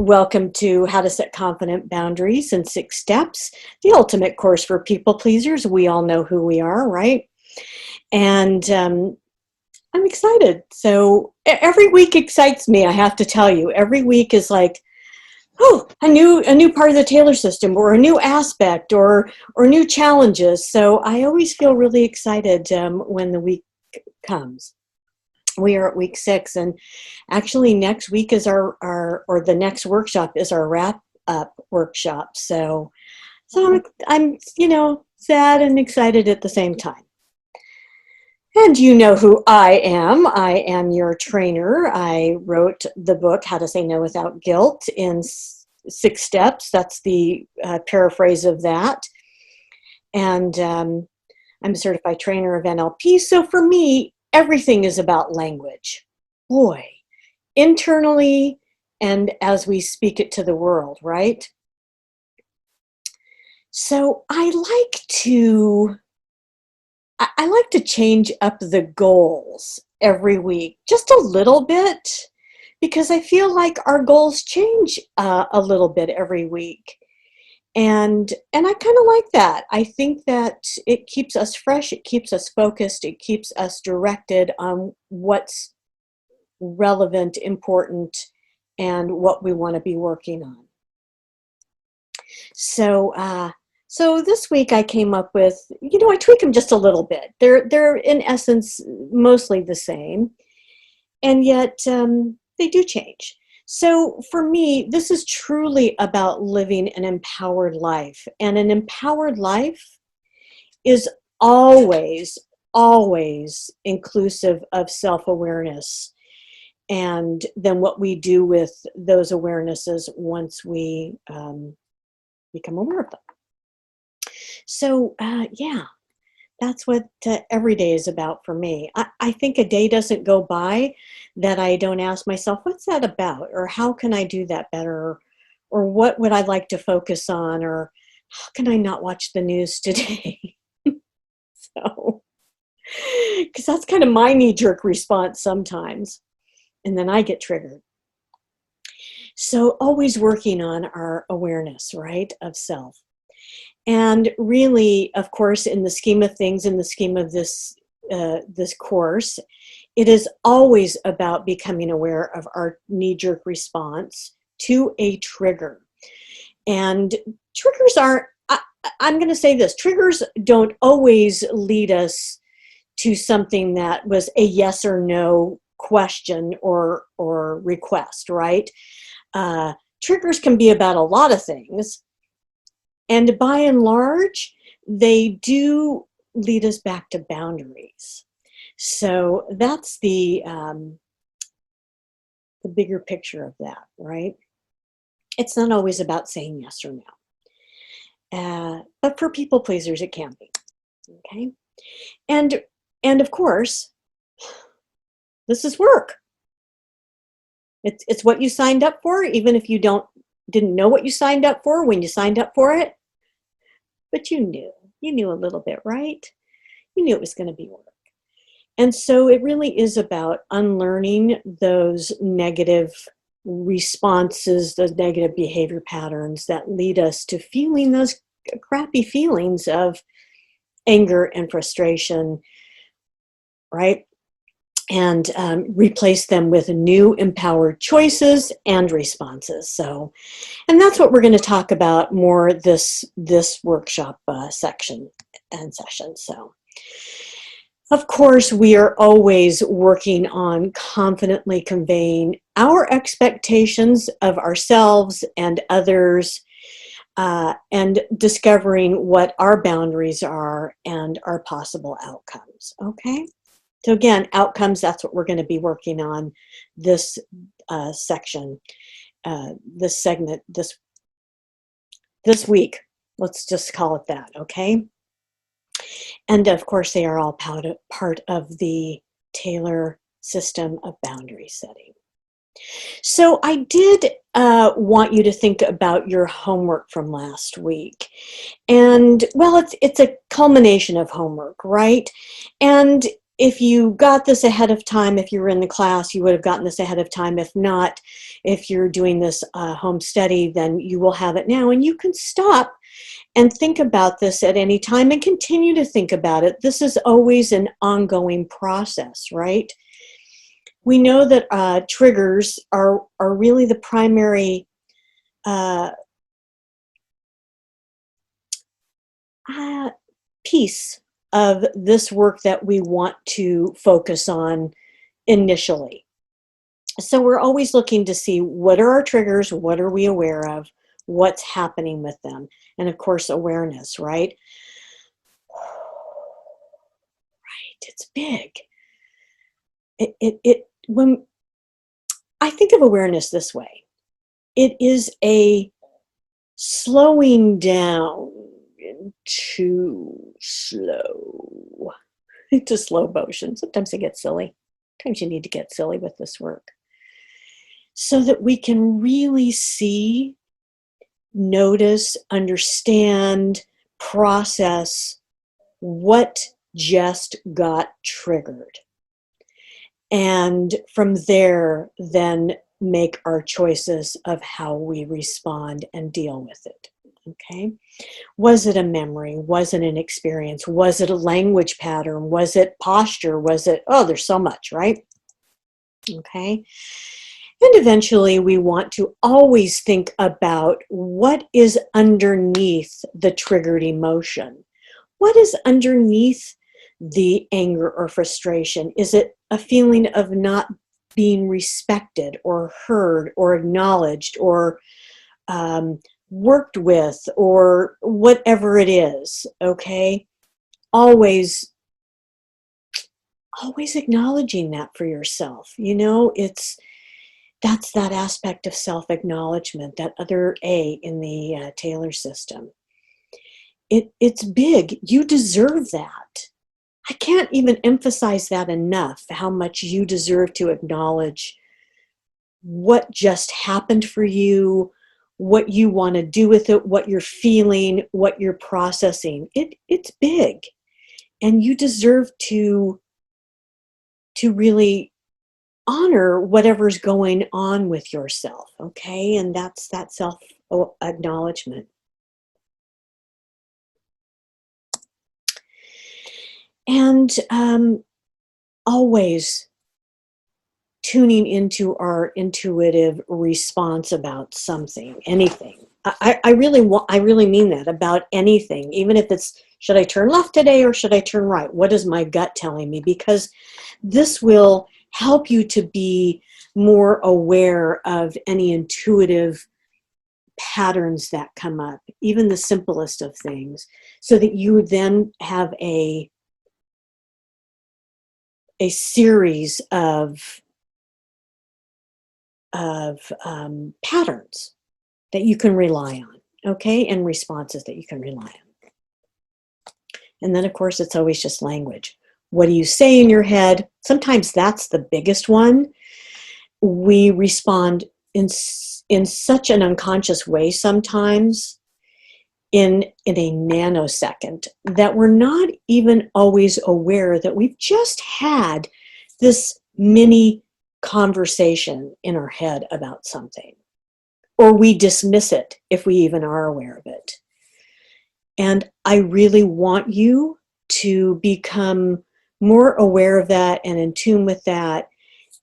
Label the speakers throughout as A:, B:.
A: Welcome to How to Set Confident Boundaries in 6 Steps, the ultimate course for people pleasers. We all know who we are, right? And I'm excited. So every week excites me, I have to tell you. Every week is like, oh, a new part of the Taylor system, or a new aspect, or new challenges. So I always feel really excited when the week comes. We are at week 6, and actually next week is or the next workshop is our wrap up workshop. So I'm sad and excited at the same time. And you know who I am. I am your trainer. I wrote the book How to Say No Without Guilt in 6 steps. That's the paraphrase of that. And I'm a certified trainer of NLP. So for me, everything is about language. Boy, internally and as we speak it to the world, right? So I like to change up the goals every week, just a little bit, because I feel like our goals change a little bit every week. And I kind of like that. I think that it keeps us fresh, it keeps us focused, it keeps us directed on what's relevant, important, and what we want to be working on. So this week I came up with, I tweak them just a little bit. They're in essence mostly the same, and yet they do change. So for me, this is truly about living an empowered life. And an empowered life is always, always inclusive of self-awareness. And then what we do with those awarenesses once we become aware of them. So that's what every day is about for me. I think a day doesn't go by that I don't ask myself, what's that about? Or how can I do that better? Or what would I like to focus on? Or how can I not watch the news today? So, because that's kind of my knee-jerk response sometimes. And then I get triggered. So always working on our awareness, right, of self. And really, of course, in the scheme of things, in the scheme of this course, it is always about becoming aware of our knee-jerk response to a trigger. And triggers aren't, I'm going to say this, triggers don't always lead us to something that was a yes or no question or request, right? Triggers can be about a lot of things. And by and large, they do lead us back to boundaries. So that's the bigger picture of that, right? It's not always about saying yes or no. But for people pleasers, it can be. Okay? And of course, this is work. It's what you signed up for, even if you didn't know what you signed up for when you signed up for it. But you knew a little bit, right? You knew it was going to be work. And so it really is about unlearning those negative responses, those negative behavior patterns that lead us to feeling those crappy feelings of anger and frustration, right? And replace them with new empowered choices and responses. So, and that's what we're going to talk about more this workshop section and session. So, of course, we are always working on confidently conveying our expectations of ourselves and others, and discovering what our boundaries are and our possible outcomes. Okay. So again, outcomes, that's what we're going to be working on this section, this segment, this week. Let's just call it that, okay? And of course, they are all part of the Taylor system of boundary setting. So I did want you to think about your homework from last week. And, well, it's a culmination of homework, right? And if you got this ahead of time, if you were in the class, you would have gotten this ahead of time. If not, if you're doing this home study, then you will have it now. And you can stop and think about this at any time and continue to think about it. This is always an ongoing process, right? We know that triggers are really the primary piece of this work that we want to focus on initially. So we're always looking to see, what are our triggers, what are we aware of, what's happening with them, and of course awareness, right? Right, it's big. When I think of awareness this way, it is a slowing down into slow motion. Sometimes I get silly. Sometimes you need to get silly with this work, so that we can really see, notice, understand, process what just got triggered. And from there, then make our choices of how we respond and deal with it. Okay? Was it a memory? Was it an experience? Was it a language pattern? Was it posture? Was it, oh, there's so much, right? Okay? And eventually we want to always think about what is underneath the triggered emotion. What is underneath the anger or frustration? Is it a feeling of not being respected or heard or acknowledged or worked with, or whatever it is? Okay? Always acknowledging that for yourself. You know, that's that aspect of self-acknowledgement, that other A in the Taylor system. It's big. You deserve that. I can't even emphasize that enough, how much you deserve to acknowledge what just happened for you, what you want to do with it, what you're feeling, what you're processing. It's big. And you deserve to really honor whatever's going on with yourself, okay? And that's that self-acknowledgement. And always tuning into our intuitive response about something, anything. I really mean that, about anything, even if it's, should I turn left today or should I turn right? What is my gut telling me? Because this will help you to be more aware of any intuitive patterns that come up, even the simplest of things, so that you then have a series of patterns that you can rely on, okay, and responses that you can rely on. And then, of course, it's always just language. What do you say in your head? Sometimes that's the biggest one. We respond in such an unconscious way sometimes, in a nanosecond, that we're not even always aware that we've just had this mini conversation in our head about something, or we dismiss it if we even are aware of it. And I really want you to become more aware of that and in tune with that,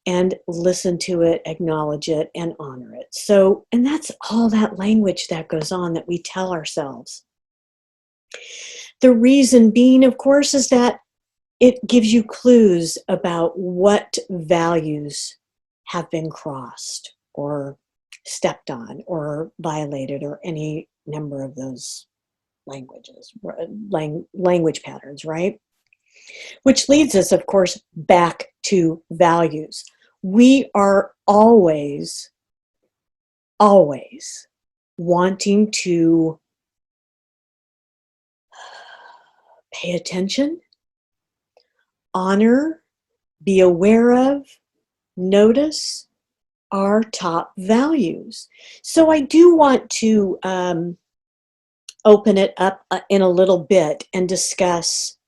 A: and listen to it, acknowledge it, and honor it. So, and that's all that language that goes on that we tell ourselves. The reason being, of course, is that it gives you clues about what values have been crossed or stepped on or violated, or any number of those language patterns, right? Which leads us, of course, back to values. We are always wanting to pay attention, honor, be aware of, notice our top values. So I do want to open it up in a little bit and discuss,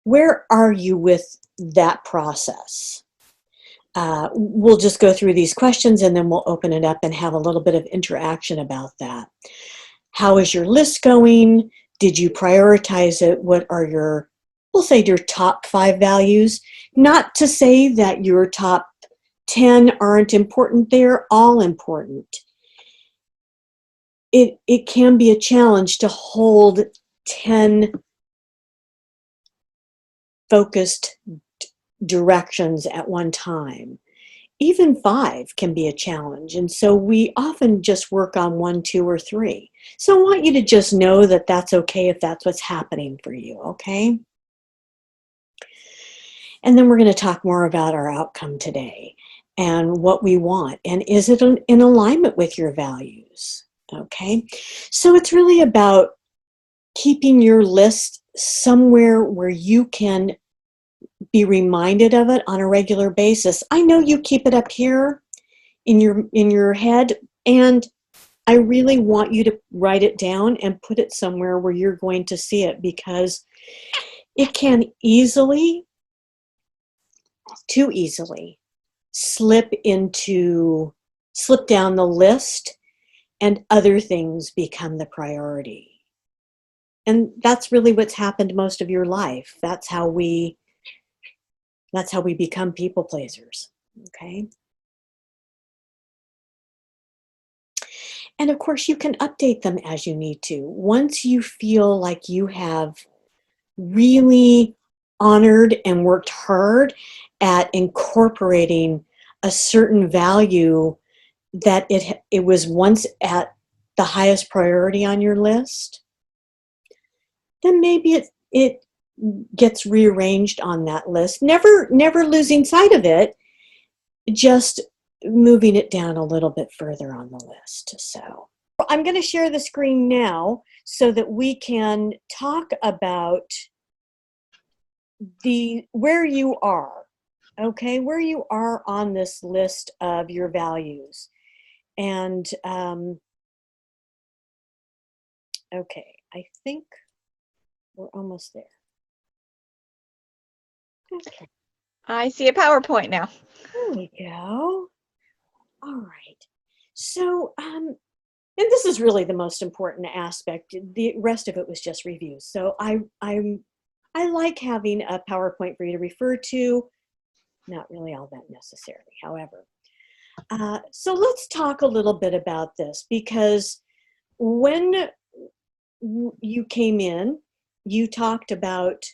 A: where are you with that process. We'll just go through these questions and then we'll open it up and have a little bit of interaction about that. How is your list going? Did you prioritize it? What are your, we'll say your top 5 values? Not to say that your top 10 aren't important, they're all important. It can be a challenge to hold 10 focused directions at one time. Even 5 can be a challenge, and so we often just work on 1, 2, or 3. So I want you to just know that that's okay if that's what's happening for you, okay? And then we're going to talk more about our outcome today and what we want, and is it in alignment with your values, okay? So it's really about keeping your list somewhere where you can be reminded of it on a regular basis. I know you keep it up here in your head, and I really want you to write it down and put it somewhere where you're going to see it, because it can easily, too easily, slip down the list and other things become the priority. And that's really what's happened most of your life. That's how we become people pleasers, okay? And of course, you can update them as you need to. Once you feel like you have really honored and worked hard at incorporating a certain value that it was once at the highest priority on your list, then maybe it gets rearranged on that list. Never losing sight of it, just moving it down a little bit further on the list. So I'm going to share the screen now so that we can talk about where you are, okay, where you are on this list of your values. And okay, I think we're almost there. Okay.
B: I see a PowerPoint now.
A: There we go. All right. So, and this is really the most important aspect. The rest of it was just reviews. So I like having a PowerPoint for you to refer to. Not really all that necessary, however. So let's talk a little bit about this, because when you came in, you talked about,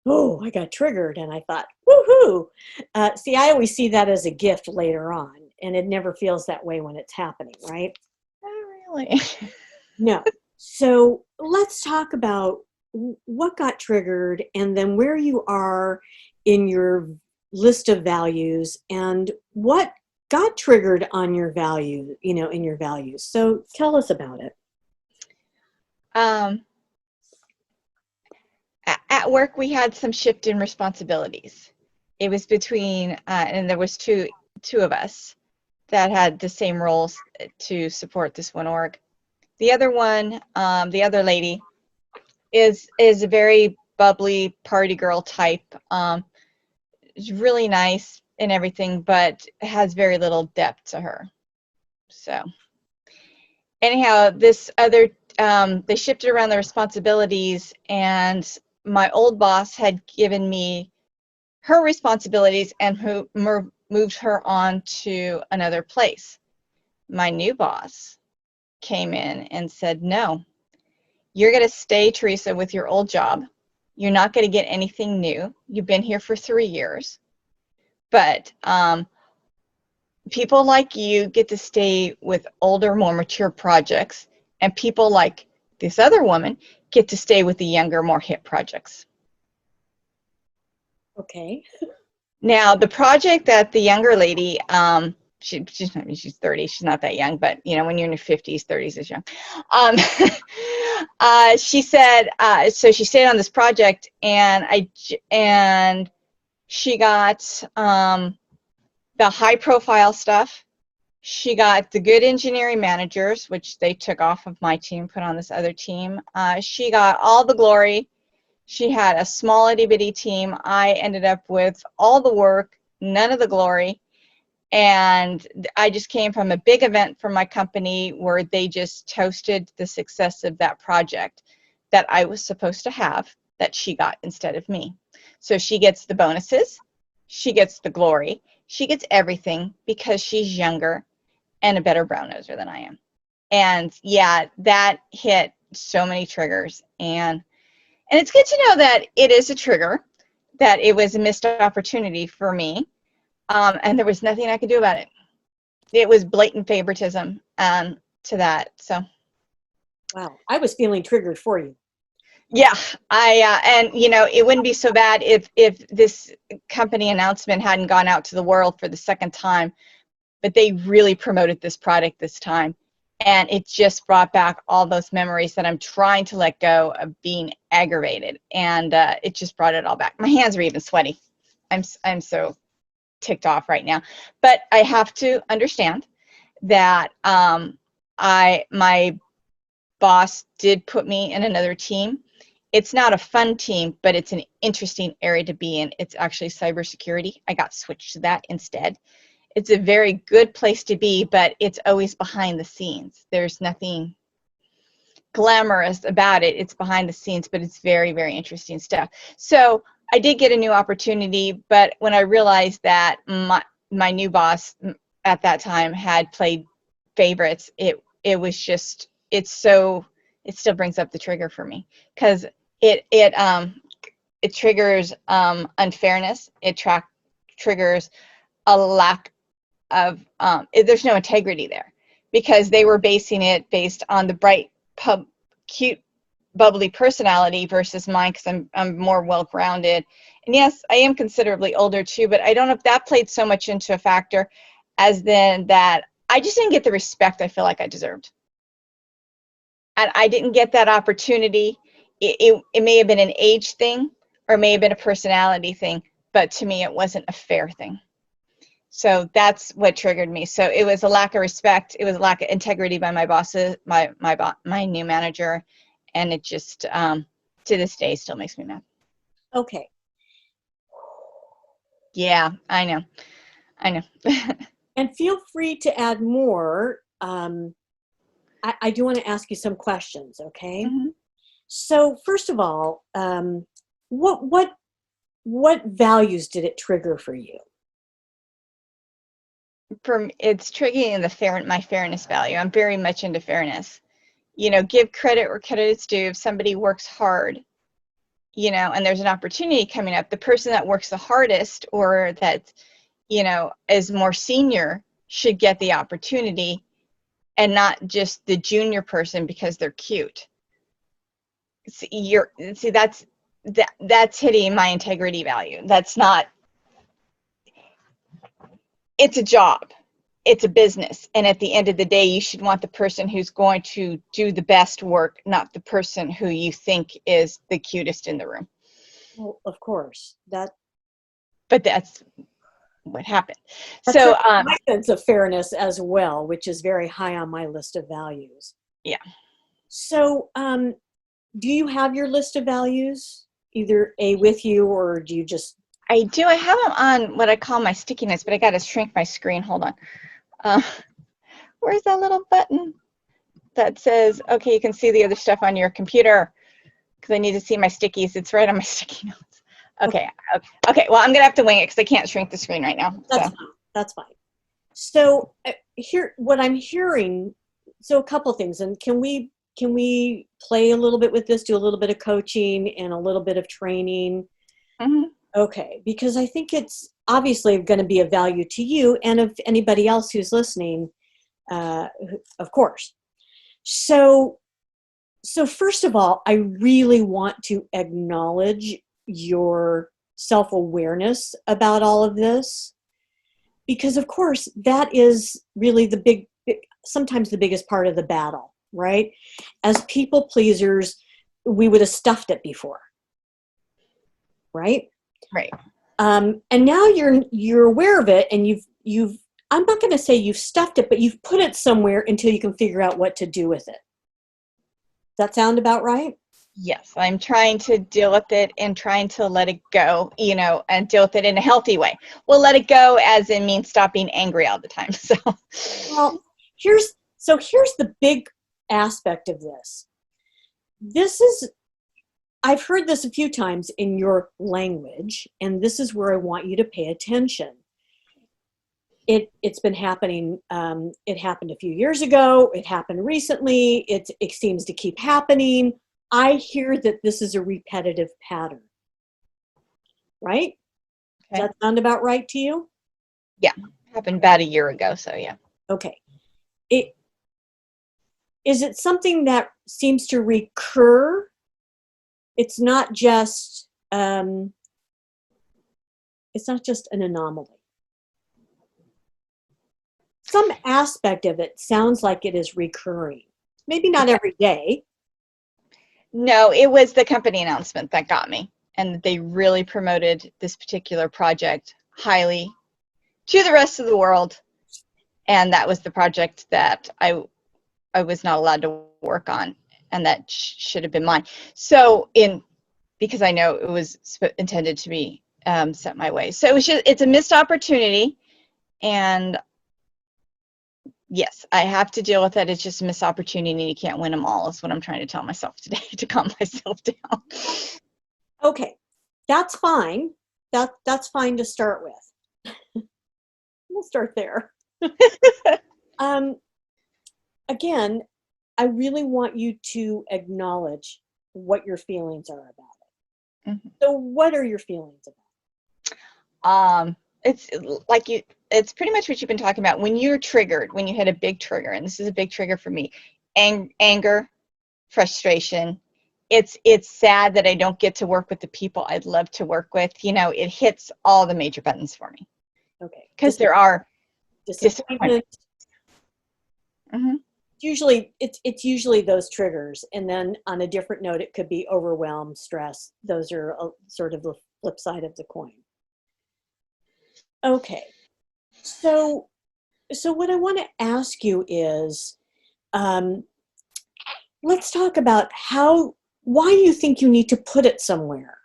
A: oh, I got triggered, and I thought, woohoo! See, I always see that as a gift later on, and it never feels that way when it's happening, right?
B: Oh, really?
A: No. So let's talk about what got triggered, and then where you are in your list of values, and what got triggered on your value, in your values. So tell us about it.
B: At work, we had some shift in responsibilities. It was between, and there was two of us that had the same roles to support this one org. The other one, the other lady, is a very bubbly party girl type. Is really nice and everything, but has very little depth to her. So anyhow, this other, they shifted around the responsibilities, and my old boss had given me her responsibilities and moved her on to another place. My new boss came in and said, no, you're going to stay, Teresa, with your old job. You're not going to get anything new. You've been here for 3 years. But people like you get to stay with older, more mature projects, and people like this other woman get to stay with the younger, more hip projects.
A: Okay.
B: Now, the project that the younger lady, she's 30, she's not that young, but when you're in your 50s, 30s is young. She said, so she stayed on this project, and she got the high profile stuff. She got the good engineering managers, which they took off of my team, put on this other team. She got all the glory. She had a small itty bitty team. I ended up with all the work, none of the glory. And I just came from a big event for my company where they just toasted the success of that project that I was supposed to have, that she got instead of me. So she gets the bonuses, she gets the glory, she gets everything because she's younger and a better brown noser than I am. And yeah, that hit so many triggers. And it's good to know that it is a trigger, that it was a missed opportunity for me. And there was nothing I could do about it. It was blatant favoritism to that. So,
A: Wow, I was feeling triggered for you.
B: yeah, and it wouldn't be so bad if this company announcement hadn't gone out to the world for the second time, but they really promoted this product this time. And it just brought back all those memories that I'm trying to let go of being aggravated. And it just brought it all back. My hands are even sweaty. I'm so ticked off right now. But I have to understand that my boss did put me in another team. It's not a fun team, but it's an interesting area to be in. It's actually cybersecurity. I got switched to that instead. It's a very good place to be, but it's always behind the scenes. There's nothing glamorous about it. It's behind the scenes, but it's very, very interesting stuff. So I did get a new opportunity, but when I realized that my new boss at that time had played favorites, it was just, it still brings up the trigger for me, because it triggers unfairness. It triggers a lack of there's no integrity there, because they were basing it based on the bright, cute, bubbly personality versus mine, because I'm more well-grounded. And yes, I am considerably older too, but I don't know if that played so much into a factor as then that I just didn't get the respect I feel like I deserved. And I didn't get that opportunity. It may have been an age thing, or it may have been a personality thing, but to me it wasn't a fair thing. So that's what triggered me. So it was a lack of respect. It was a lack of integrity by my bosses, my new manager, and it just to this day still makes me mad.
A: Okay.
B: Yeah, I know.
A: And feel free to add more. I do want to ask you some questions, okay?
B: Mm-hmm.
A: So first of all, what values did it trigger for you?
B: It's triggering my fairness value. I'm very much into fairness. Give credit where credit is due. If somebody works hard, and there's an opportunity coming up, the person that works the hardest, or that, is more senior, should get the opportunity, and not just the junior person because they're cute. That's hitting my integrity value. That's not. It's a job. It's a business. And at the end of the day, you should want the person who's going to do the best work, not the person who you think is the cutest in the room.
A: Well, of course.
B: But that's what happened.
A: That's
B: so
A: my sense of fairness as well, which is very high on my list of values.
B: Yeah.
A: So do you have your list of values either with you, or do you just...
B: I do. I have them on what I call my sticky notes, but I got to shrink my screen. Hold on. Where's that little button that says, okay, you can see the other stuff on your computer? Because I need to see my stickies. It's right on my sticky notes. Okay. Well, I'm going to have to wing it because I can't shrink the screen right now.
A: That's fine. So here, what I'm hearing, so a couple things, and can we play a little bit with this, do a little bit of coaching and a little bit of training?
B: Mm-hmm.
A: Okay, because I think it's obviously going to be of value to you and of anybody else who's listening, of course. So first of all, I really want to acknowledge your self-awareness about all of this, because of course that is really sometimes the biggest part of the battle, right? As people pleasers, we would have stuffed it before, right?
B: Right.
A: And now you're aware of it, and you've I'm not going to say you've stuffed it, but you've put it somewhere until you can figure out what to do with it. Does that sound about right?
B: Yes, I'm trying to deal with it and trying to let it go, and deal with it in a healthy way. Well, let it go as in mean stop being angry all the time. So,
A: Well, here's the big aspect of this. This is I've heard this a few times in your language, and this is where I want you to pay attention. It's been happening. It happened a few years ago. It happened recently. It seems to keep happening. I hear that this is a repetitive pattern, right? Does
B: okay.
A: that sound about right to you?
B: Yeah, happened about a year ago. So, yeah.
A: Okay. It is it something that seems to recur? It's not just an anomaly. Some aspect of it sounds like it is recurring. Maybe not
B: Okay.
A: every day.
B: No, it was the company announcement that got me. And they really promoted this particular project highly to the rest of the world. And that was the project that I was not allowed to work on, and that should have been mine. So because I know it was intended to be sent my way. So it's a missed opportunity, and yes, I have to deal with it. It's just a missed opportunity, and you can't win them all. Is what I'm trying to tell myself today to calm myself down.
A: Okay, that's fine. That's fine to start with. We'll start there. Um, Again, I really want you to acknowledge what your feelings are about it.
B: Mhm.
A: So, what are your feelings about?
B: It's like it's pretty much what you've been talking about. When you're triggered, when you hit a big trigger, and this is a big trigger for me, anger, frustration. It's sad that I don't get to work with the people I'd love to work with. It hits all the major buttons for me
A: Okay,
B: because there are disappointments.
A: disappointment.
B: Hmm.
A: It's usually those triggers, and then on a different note, it could be overwhelm, stress. Those are sort of the flip side of the coin. Okay, so what I want to ask you is, um, let's talk about why you think you need to put it somewhere,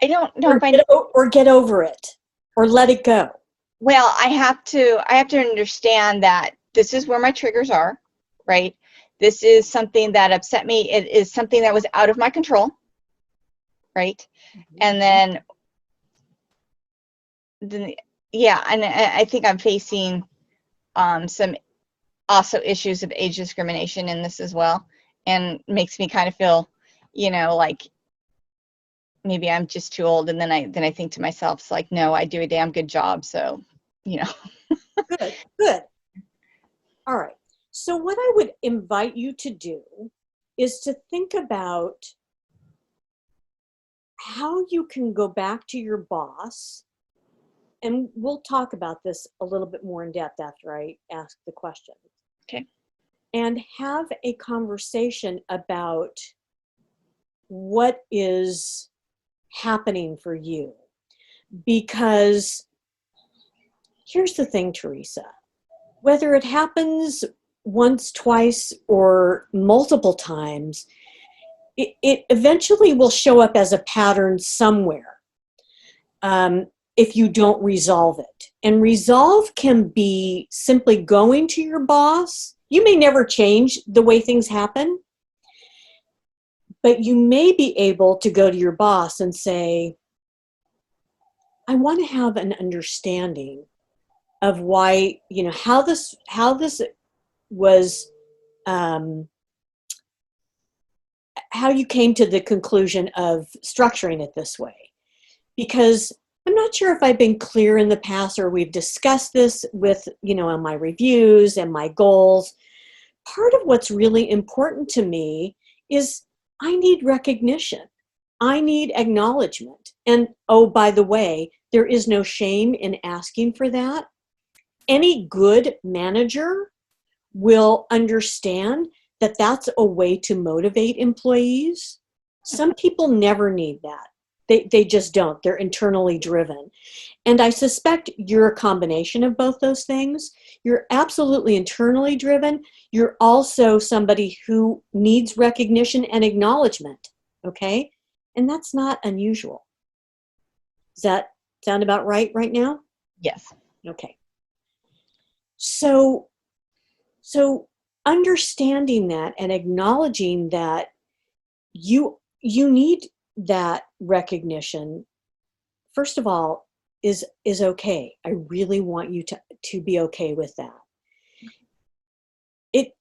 B: I don't know if I know.
A: or get over it, or let it go.
B: Well, I have to understand that this is where my triggers are, right? This is something that upset me. It is something that was out of my control, right? And then yeah, and I think I'm facing some also issues of age discrimination in this as well, and makes me kind of feel, like maybe I'm just too old. And then I think to myself, it's like, no, I do a damn good job. So, you know.
A: Good, good. All right. So what I would invite you to do is to think about how you can go back to your boss, and we'll talk about this a little bit more in depth after I ask the question,
B: Okay.
A: and have a conversation about what is happening for you. Because here's the thing, Teresa, whether it happens once, twice, or multiple times, it eventually will show up as a pattern somewhere, if you don't resolve it. And resolve can be simply going to your boss. You may never change the way things happen, but you may be able to go to your boss and say, I want to have an understanding of why, how this was, um, how you came to the conclusion of structuring it this way. Because I'm not sure if I've been clear in the past, or we've discussed this with, in my reviews and my goals. Part of what's really important to me is I need recognition. I need acknowledgement. And oh, by the way, there is no shame in asking for that. Any good manager will understand that that's a way to motivate employees. Some people never need that. They just don't. They're internally driven. And I suspect you're a combination of both those things. You're absolutely internally driven. You're also somebody who needs recognition and acknowledgement. Okay? And that's not unusual. Does that sound about right now?
B: Yes.
A: Okay. So understanding that and acknowledging that you need that recognition, first of all, is okay. I really want you to be okay with that.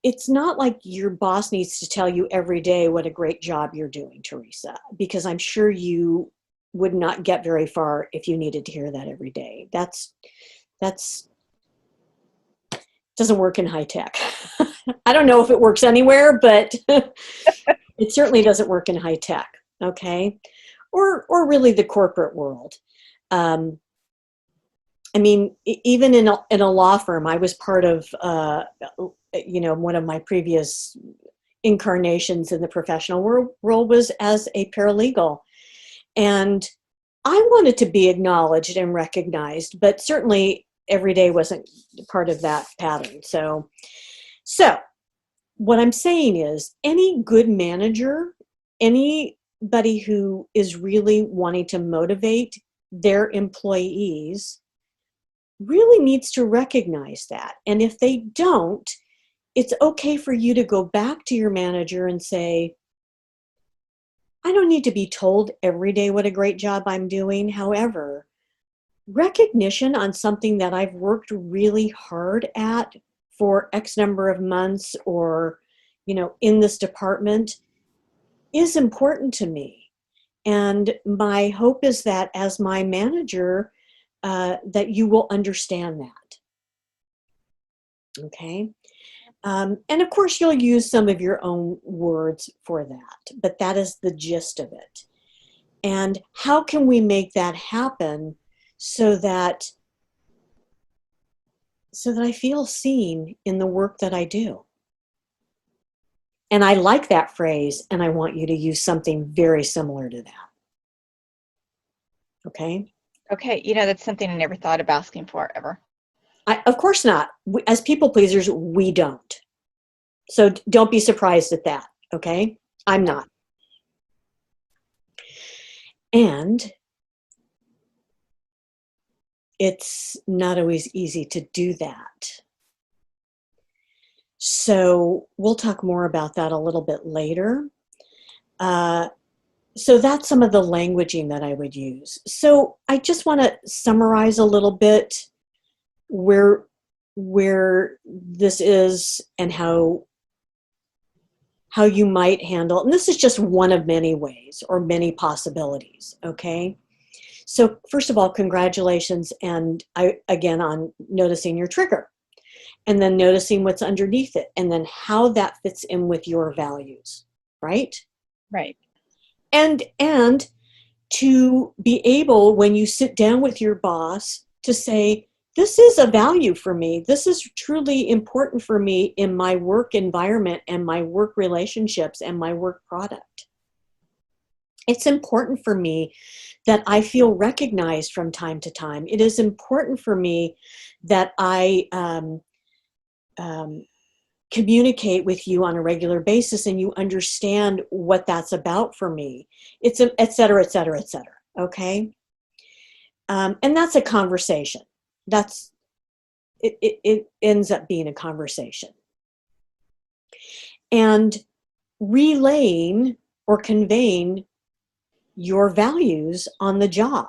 A: It's not like your boss needs to tell you every day what a great job you're doing, Teresa, because I'm sure you would not get very far if you needed to hear that every day. That's doesn't work in high tech. I don't know if it works anywhere, but it certainly doesn't work in high tech. Okay, or really the corporate world. I mean, even in a law firm, I was part of one of my previous incarnations in the professional world was as a paralegal, and I wanted to be acknowledged and recognized, but certainly every day wasn't part of that pattern. So what I'm saying is any good manager, anybody who is really wanting to motivate their employees really needs to recognize that. And if they don't, it's okay for you to go back to your manager and say, I don't need to be told every day what a great job I'm doing. However, recognition on something that I've worked really hard at for X number of months or, in this department is important to me. And my hope is that as my manager, that you will understand that. Okay. And of course, you'll use some of your own words for that, but that is the gist of it. And how can we make that happen so that I feel seen in the work that I do? And I like that phrase, and I want you to use something very similar to that. Okay?
B: Okay, that's something I never thought of asking for ever.
A: Of course not. As people pleasers, we don't. So don't be surprised at that, okay? I'm not. And it's not always easy to do that. So we'll talk more about that a little bit later. So that's some of the languaging that I would use. So I just want to summarize a little bit where this is and how you might handle, and this is just one of many ways or many possibilities, okay? So first of all, congratulations, and again on noticing your trigger, and then noticing what's underneath it, and then how that fits in with your values, right?
B: Right.
A: And to be able, when you sit down with your boss, to say, this is a value for me. This is truly important for me in my work environment and my work relationships and my work product. It's important for me that I feel recognized from time to time. It is important for me that I communicate with you on a regular basis and you understand what that's about for me. It's et cetera, et cetera, et cetera. Okay. And that's a conversation. It ends up being a conversation. And relaying or conveying your values on the job.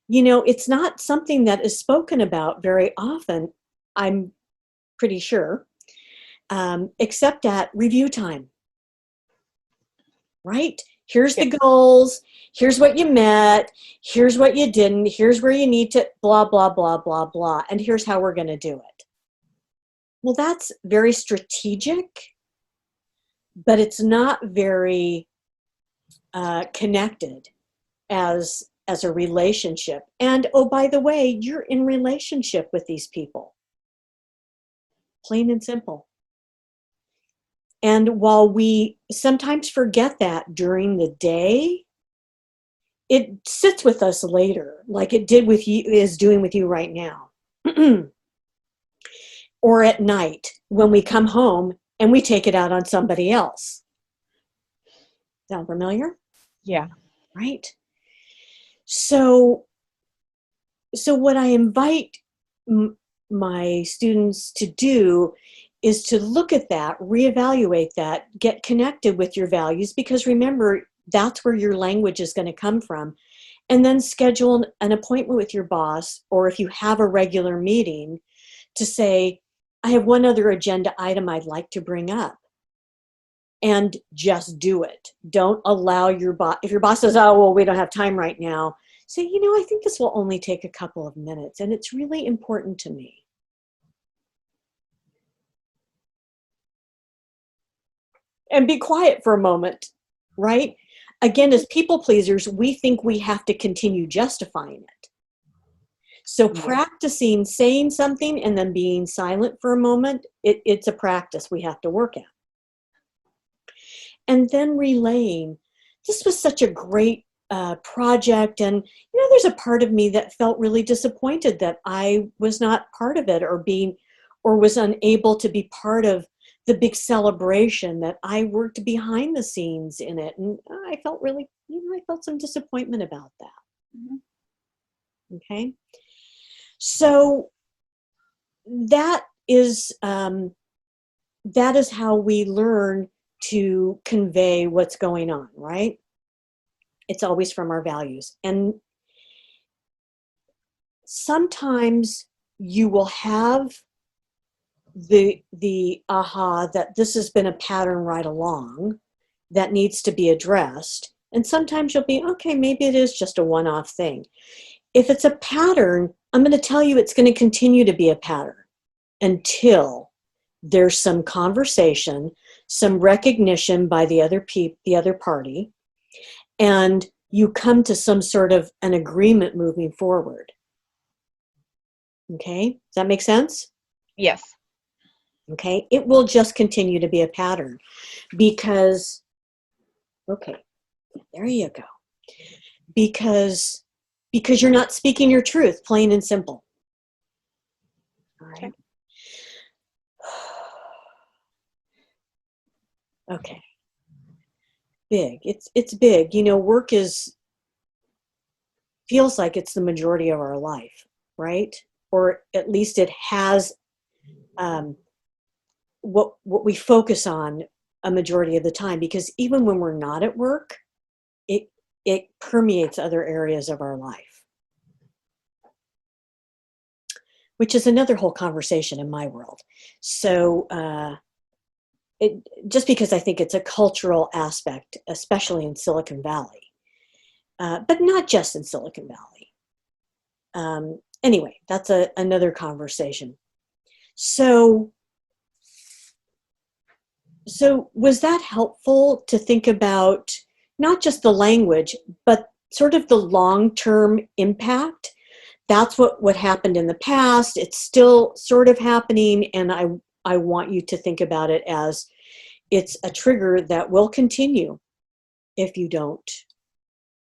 A: It's not something that is spoken about very often, I'm pretty sure, except at review time, right? Here's the goals, here's what you met, here's what you didn't, here's where you need to blah, blah, blah, blah, blah, and here's how we're going to do it. Well, that's very strategic, but it's not very connected as a relationship. And oh, by the way, you're in relationship with these people. Plain and simple. And while we sometimes forget that during the day, it sits with us later, like it did with you, is doing with you right now. Or at night when we come home and we take it out on somebody else. Sound familiar?
B: Yeah.
A: Right? So what I invite my students to do is to look at that, reevaluate that, get connected with your values, because remember, that's where your language is going to come from. And then schedule an appointment with your boss, or if you have a regular meeting, to say, I have one other agenda item I'd like to bring up. And just do it. Don't allow your boss, if your boss says, oh, well, we don't have time right now, say, I think this will only take a couple of minutes and it's really important to me. And be quiet for a moment, right? Again, as people pleasers, we think we have to continue justifying it. So practicing saying something and then being silent for a moment, it's a practice we have to work at. And then relaying, this was such a great project, and there's a part of me that felt really disappointed that I was not part of it, or was unable to be part of the big celebration, that I worked behind the scenes in it, and I felt really, I felt some disappointment about that. Mm-hmm. Okay, so that is how we learn to convey what's going on, right? It's always from our values. And sometimes you will have the aha that this has been a pattern right along that needs to be addressed. And sometimes you'll be, okay, maybe it is just a one-off thing. If it's a pattern, I'm going to tell you it's going to continue to be a pattern until there's some conversation, some recognition by the other party, and you come to some sort of an agreement moving forward. Okay, does that make sense?
B: Yes.
A: Okay, it will just continue to be a pattern because, okay, there you go. Because you're not speaking your truth, plain and simple. All right. Okay. Big. It's big. Work feels like it's the majority of our life, right? Or at least it has what we focus on a majority of the time, because even when we're not at work, it permeates other areas of our life, which is another whole conversation in my world. So just because I think it's a cultural aspect, especially in Silicon Valley, but not just in Silicon Valley. Anyway, that's another conversation. So was that helpful to think about not just the language, but sort of the long-term impact? That's what happened in the past. It's still sort of happening, and I want you to think about it as it's a trigger that will continue if you don't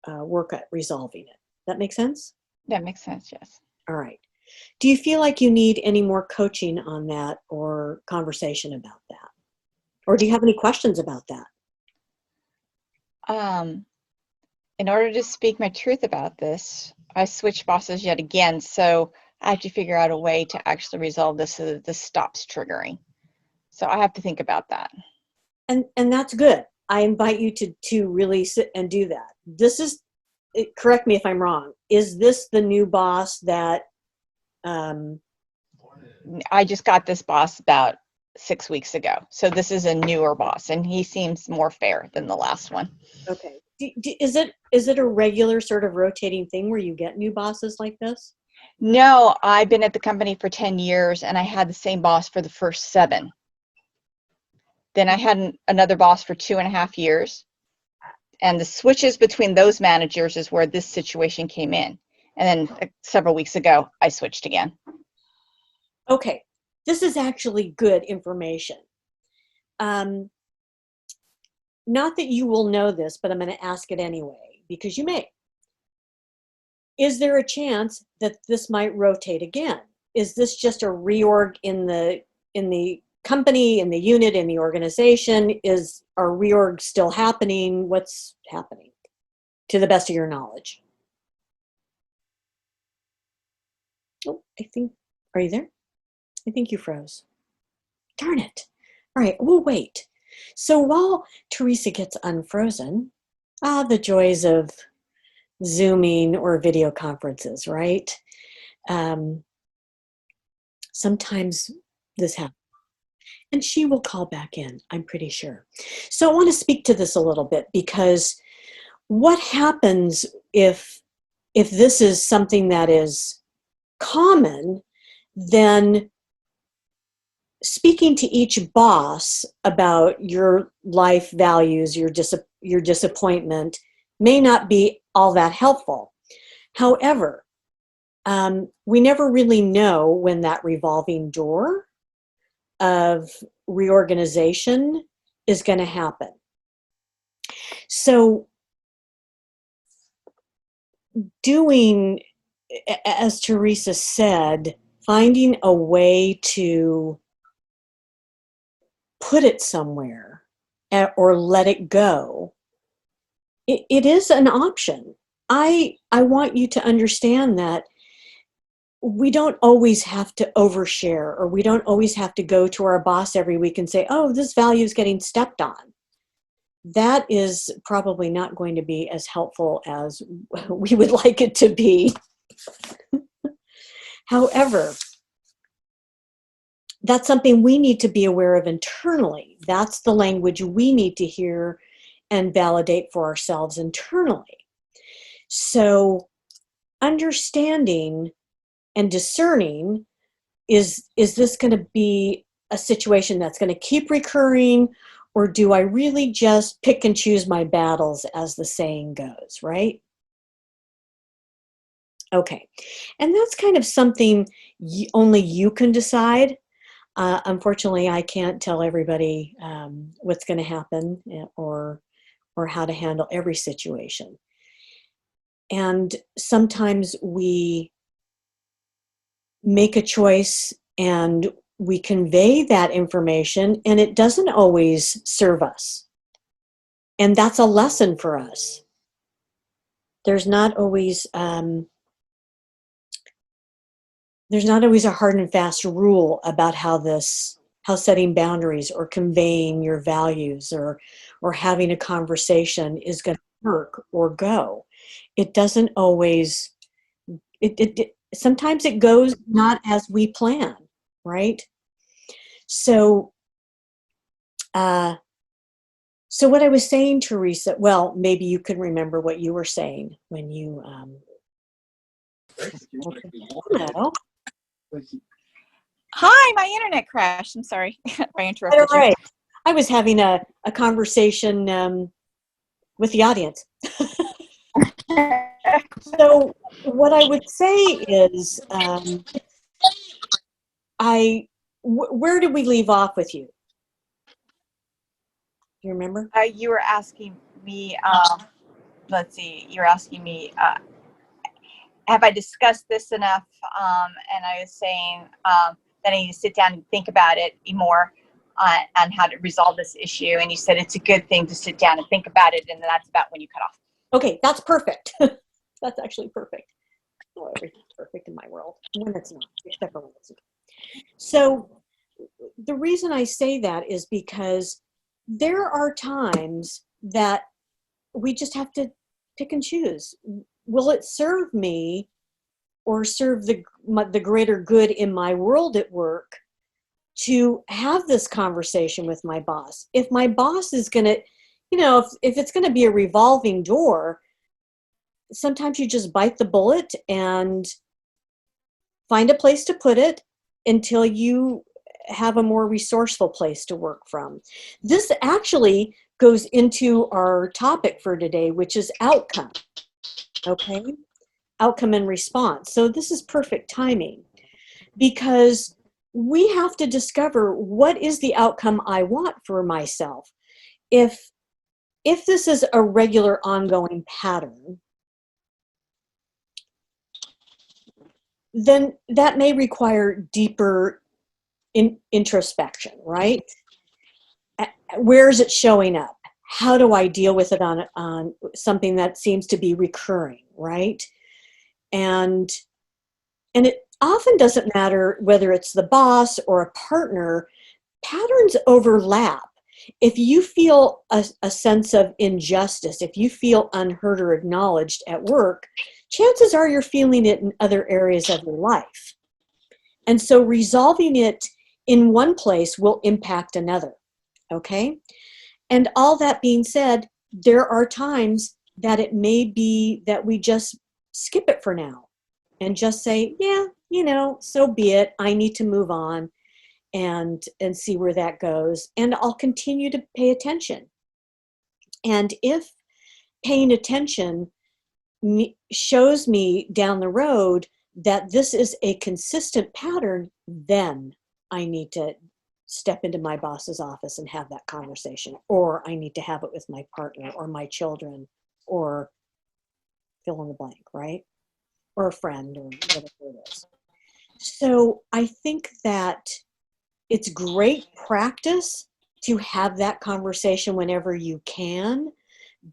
A: work at resolving it. That make sense?
B: That makes sense, yes. All
A: right. Do you feel like you need any more coaching on that or conversation about that? Or do you have any questions about that?
B: In order to speak my truth about this, I switched bosses yet again, so I have to figure out a way to actually resolve this so that this stops triggering. So I have to think about that.
A: And that's good. I invite you to really sit and do that. This is, correct me if I'm wrong, is this the new boss that...
B: I just got this boss about 6 weeks ago. So this is a newer boss, and he seems more fair than the last one.
A: Okay. Is it a regular sort of rotating thing where you get new bosses like this?
B: No, I've been at the company for 10 years, and I had the same boss for the first 7. Then I had another boss for 2.5 years. And the switches between those managers is where this situation came in. And then several weeks ago, I switched again.
A: Okay. This is actually good information. Not that you will know this, but I'm going to ask it anyway, because you may. is there a chance that this might rotate again? Is this just a reorg in the company, in the unit, in the organization? Is our reorg still happening? What's happening to the best of your knowledge? Oh, I think, are you there? I think you froze. Darn it. All right, we'll wait. So while Teresa gets unfrozen, the joys of Zooming or video conferences, right? Sometimes this happens. And she will call back in, I'm pretty sure. So I want to speak to this a little bit, because what happens if this is something that is common, then speaking to each boss about your life values, your disappointment may not be all that helpful. However, we never really know when that revolving door of reorganization is going to happen. So doing, as Teresa said, finding a way to put it somewhere or let it go, it is an option. I want you to understand that we don't always have to overshare, or we don't always have to go to our boss every week and say, oh, this value is getting stepped on. That is probably not going to be as helpful as we would like it to be. However, that's something we need to be aware of internally. That's the language we need to hear and validate for ourselves internally. So understanding and discerning, is this going to be a situation that's going to keep recurring, or do I really just pick and choose my battles, as the saying goes, right? Okay, and that's kind of something only you can decide. Unfortunately, I can't tell everybody what's going to happen, or how to handle every situation. And sometimes we make a choice and we convey that information, and it doesn't always serve us. And that's a lesson for us. There's not always a hard and fast rule about how setting boundaries or conveying your values or having a conversation is going to work or go. It doesn't always, sometimes it goes not as we plan, right? So, so what I was saying, Teresa, well, maybe you can remember what you were saying when you, hello.
C: Hi, my internet crashed. I'm sorry. I interrupted you.
A: Right. I was having a conversation with the audience. So what I would say is, where did we leave off with you? Do you remember?
C: You were asking me, let's see, you were asking me, have I discussed this enough? And I was saying that I need to sit down and think about it more on how to resolve this issue. And you said it's a good thing to sit down and think about it. And that's about when you cut off.
A: Okay, that's perfect. That's actually perfect. Well, everything's perfect in my world, when it's not, except for when it's not. So the reason I say that is because there are times that we just have to pick and choose. Will it serve me or serve the greater good in my world at work to have this conversation with my boss? If my boss is going to, if it's going to be a revolving door, sometimes you just bite the bullet and find a place to put it until you have a more resourceful place to work from. This actually goes into our topic for today, which is outcome. Okay? Outcome and response. So this is perfect timing, because we have to discover, what is the outcome I want for myself? If this is a regular ongoing pattern, then that may require deeper introspection, right? Where is it showing up? How do I deal with it on something that seems to be recurring, right? And it often doesn't matter whether it's the boss or a partner, patterns overlap. If you feel a sense of injustice, if you feel unheard or acknowledged at work, chances are you're feeling it in other areas of your life. And so resolving it in one place will impact another, okay? And all that being said, there are times that it may be that we just skip it for now and just say, yeah, you know, so be it. I need to move on and see where that goes. And I'll continue to pay attention. And if paying attention shows me down the road that this is a consistent pattern, then I need to step into my boss's office and have that conversation, or I need to have it with my partner or my children, or fill in the blank, right? Or a friend, or whatever it is. So I think that it's great practice to have that conversation whenever you can,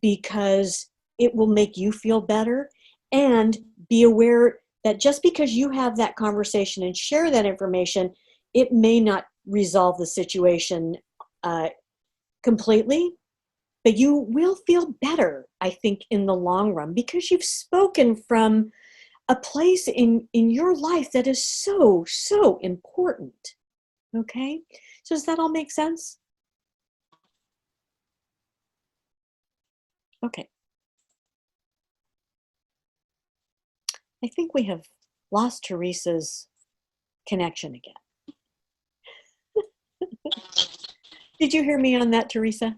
A: because it will make you feel better. And be aware that just because you have that conversation and share that information, it may not resolve the situation completely, but you will feel better, I think, in the long run, because you've spoken from a place in your life that is so, so important. Okay, so does that all make sense? Okay. I think we have lost Teresa's connection again. Did you hear me on that, Teresa?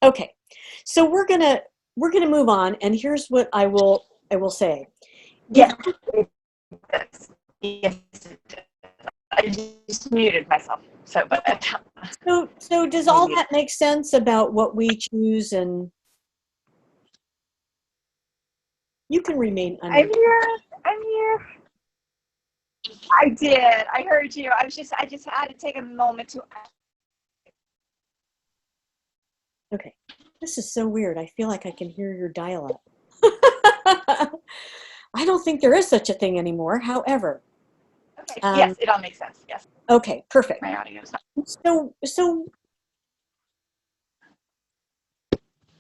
A: Okay, so we're gonna move on, and here's what I will say.
C: Yes. Yes. I just muted myself. So, but
A: So does all that make sense about what we choose? And you can remain
C: I'm
A: unmuted.
C: here. I'm here. I did. I heard you. I just had to take a moment to.
A: Okay, this is so weird. I feel like I can hear your dial-up. I don't think there is such a thing anymore. However,
C: Okay. Yes, it all makes sense. Yes.
A: Okay, perfect.
C: My audio is not.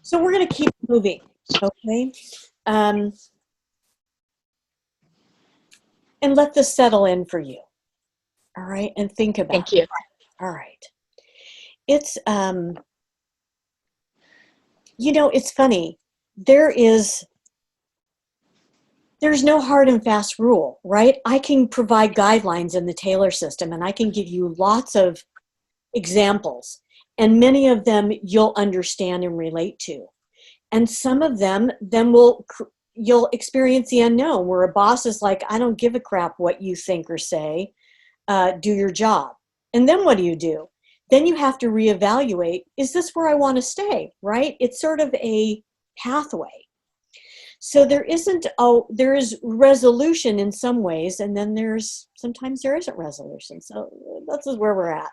A: So we're going to keep moving, okay? And let this settle in for you, all right? And think about
B: Thank you.
A: it. All right. It's, you know, it's funny. There's no hard and fast rule, right? I can provide guidelines in the Taylor system, and I can give you lots of examples, and many of them you'll understand and relate to. And some of them then you'll experience the unknown, where a boss is like, I don't give a crap what you think or say, do your job. And then what do? Then you have to reevaluate, is this where I want to stay, right? It's sort of a pathway. So there is resolution in some ways, and then sometimes there isn't resolution. So this is where we're at.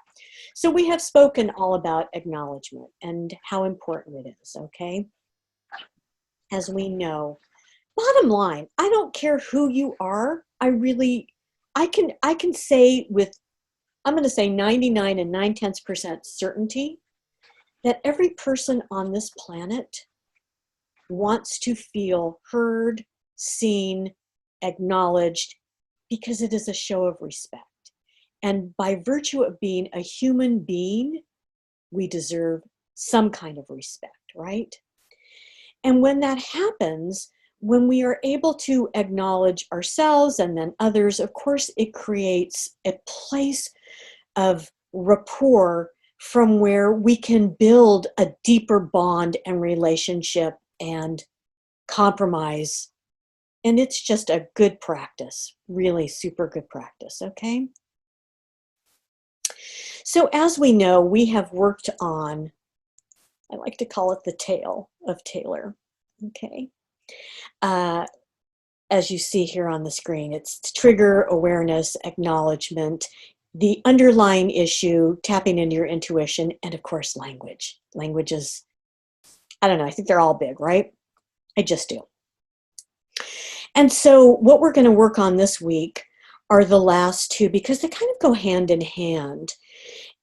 A: So we have spoken all about acknowledgement and how important it is, okay? As we know, bottom line, I don't care who you are. I can say with, I'm going to say 99 and 9/10% certainty that every person on this planet wants to feel heard, seen, acknowledged, because it is a show of respect. And by virtue of being a human being, we deserve some kind of respect, right? And when that happens, when we are able to acknowledge ourselves and then others, of course, it creates a place of rapport from where we can build a deeper bond and relationship and compromise. And it's just a good practice, really super good practice, okay? So as we know, we have worked on, I like to call it the tale of Taylor, okay? as you see here on the screen. It's trigger, awareness, acknowledgement, the underlying issue, tapping into your intuition, and of course, language. Language is, I don't know, I think they're all big, right? I just do. And so what we're going to work on this week are the last two, because they kind of go hand in hand.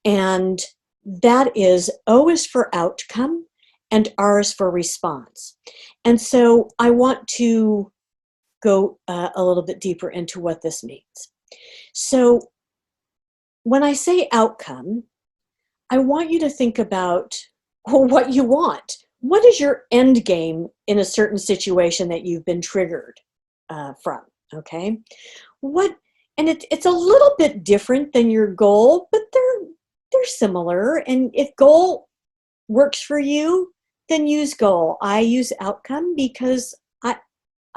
A: And that is, O is for outcome and R is for response. And so I want to go a little bit deeper into what this means. So when I say outcome, I want you to think about, well, what you want. What is your end game in a certain situation that you've been triggered from, okay? And it's a little bit different than your goal, but they're similar. And if goal works for you, then use goal. I use outcome because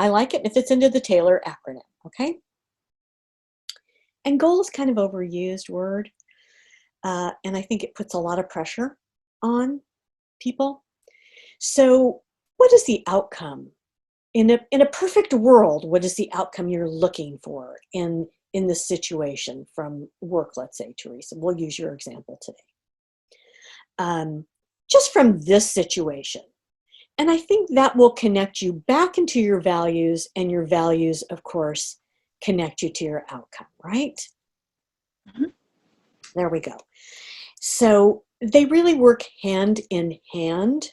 A: I like it if it's into the Taylor acronym, okay? And goal is kind of overused word, and I think it puts a lot of pressure on people. So what is the outcome? In a perfect world, what is the outcome you're looking for in this situation from work, let's say, Teresa? We'll use your example today. Just from this situation. And I think that will connect you back into your values, and your values, of course, connect you to your outcome, right? Mm-hmm. There we go. So they really work hand in hand.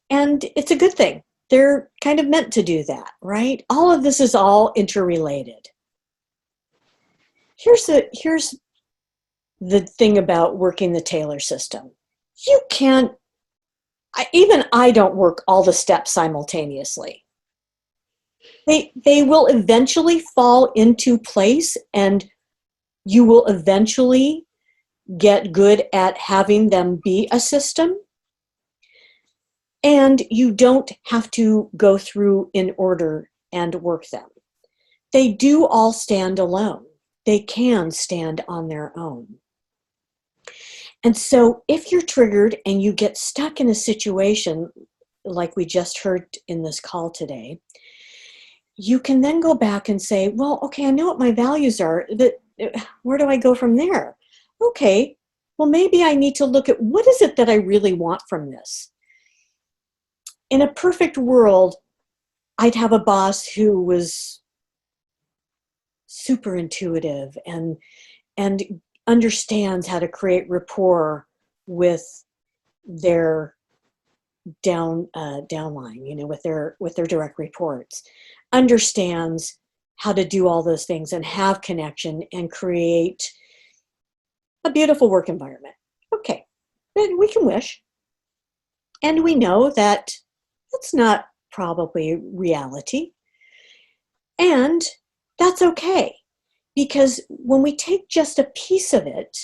A: And it's a good thing. They're kind of meant to do that, right? All of this is all interrelated. Here's the thing about working the Taylor system. You can't, even I don't work all the steps simultaneously. They will eventually fall into place, and you will eventually get good at having them be a system. And you don't have to go through in order and work them. They do all stand alone. They can stand on their own. And so if you're triggered and you get stuck in a situation like we just heard in this call today, you can then go back and say, well, okay, I know what my values are, but where do I go from there? Okay, well, maybe I need to look at what is it that I really want from this? In a perfect world, I'd have a boss who was super intuitive and understands how to create rapport with their downline, with their direct reports, understands how to do all those things and have connection and create a beautiful work environment. Okay, then we can wish. And we know that that's not probably reality. And that's okay, because when we take just a piece of it,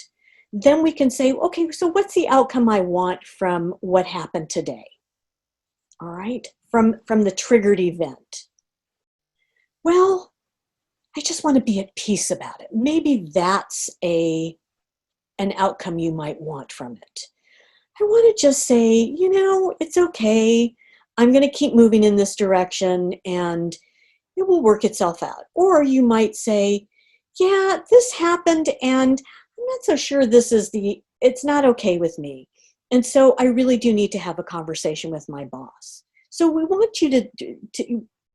A: then we can say, okay, so what's the outcome I want from what happened today? All right, from the triggered event. Well, I just want to be at peace about it. Maybe that's an outcome you might want from it. I want to just say, it's okay. I'm going to keep moving in this direction and it will work itself out. Or you might say, yeah, this happened and I'm not so sure it's not okay with me. And so I really do need to have a conversation with my boss. So we want you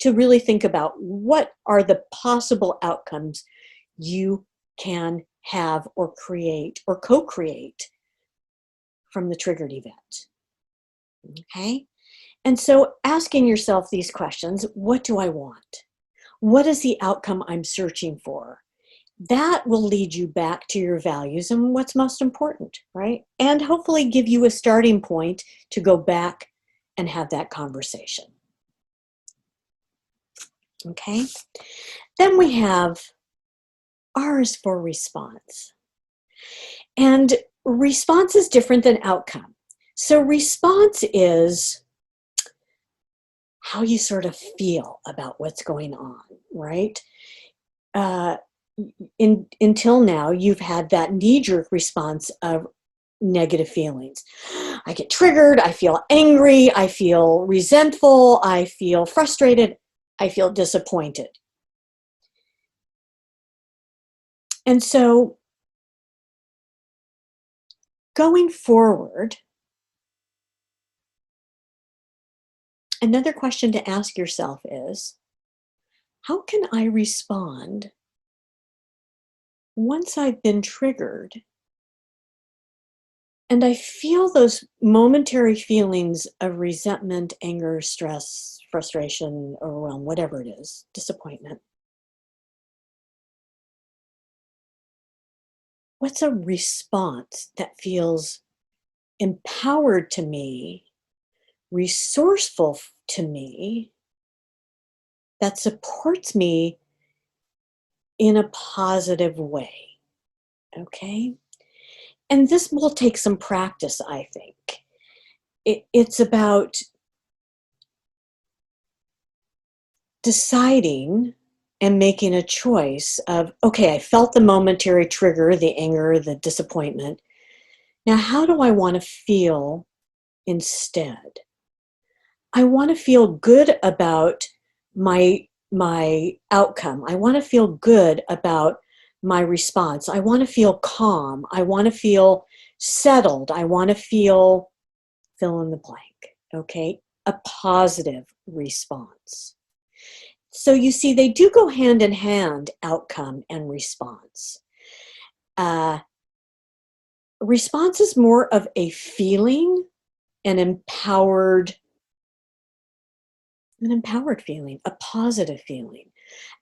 A: to really think about what are the possible outcomes you can have or create or co-create from the triggered event. Okay? And so asking yourself these questions, what do I want? What is the outcome I'm searching for? That will lead you back to your values and what's most important, right? And hopefully give you a starting point to go back and have that conversation. Okay? Then we have R is for response. And response is different than outcome. So response is how you sort of feel about what's going on, right? Until now, you've had that knee-jerk response of negative feelings. I get triggered, I feel angry, I feel resentful, I feel frustrated. I feel disappointed. And so going forward, another question to ask yourself is, how can I respond once I've been triggered and I feel those momentary feelings of resentment, anger, stress, frustration, overwhelm, whatever it is, disappointment? What's a response that feels empowered to me, resourceful to me, that supports me in a positive way? Okay? And this will take some practice, I think. It's about deciding and making a choice of, okay, I felt the momentary trigger, the anger, the disappointment. Now, how do I want to feel instead? I want to feel good about my outcome. I want to feel good about my response. I want to feel calm. I want to feel settled. I want to feel fill in the blank, okay? A positive response. So you see, they do go hand in hand, outcome and response. Response is more of a feeling, an empowered feeling, a positive feeling.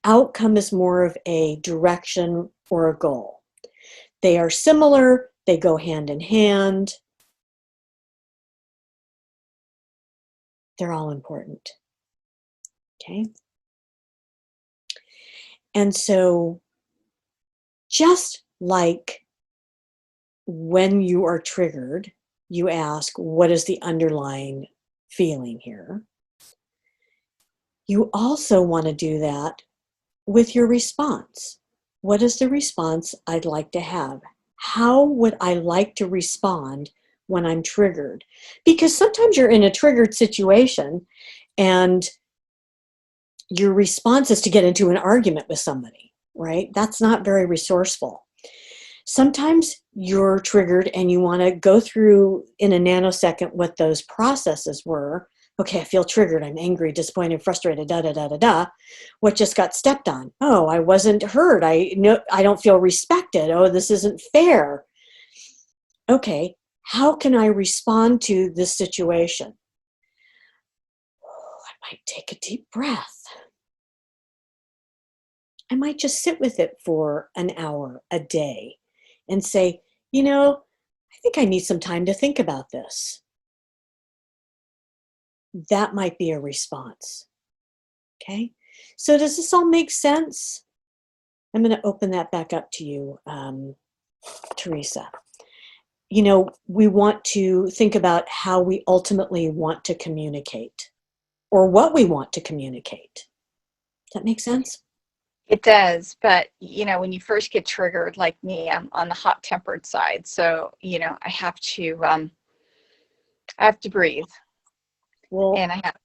A: Outcome is more of a direction or a goal. They are similar, they go hand in hand. They're all important. Okay? And so, just like when you are triggered, you ask, what is the underlying feeling here? You also want to do that with your response. What is the response I'd like to have? How would I like to respond when I'm triggered? Because sometimes you're in a triggered situation and your response is to get into an argument with somebody, right? That's not very resourceful. Sometimes you're triggered and you want to go through in a nanosecond what those processes were. Okay, I feel triggered. I'm angry, disappointed, frustrated, da, da, da, da, da. What just got stepped on? Oh, I wasn't heard. I don't feel respected. Oh, this isn't fair. Okay, how can I respond to this situation? Oh, I might take a deep breath. I might just sit with it for an hour, a day, and say, I think I need some time to think about this. That might be a response. Okay? So does this all make sense? I'm going to open that back up to you, Teresa. We want to think about how we ultimately want to communicate or what we want to communicate. Does that make sense?
B: It does, but when you first get triggered, like me, I'm on the hot-tempered side, so I have to breathe,
A: Well,
B: and I have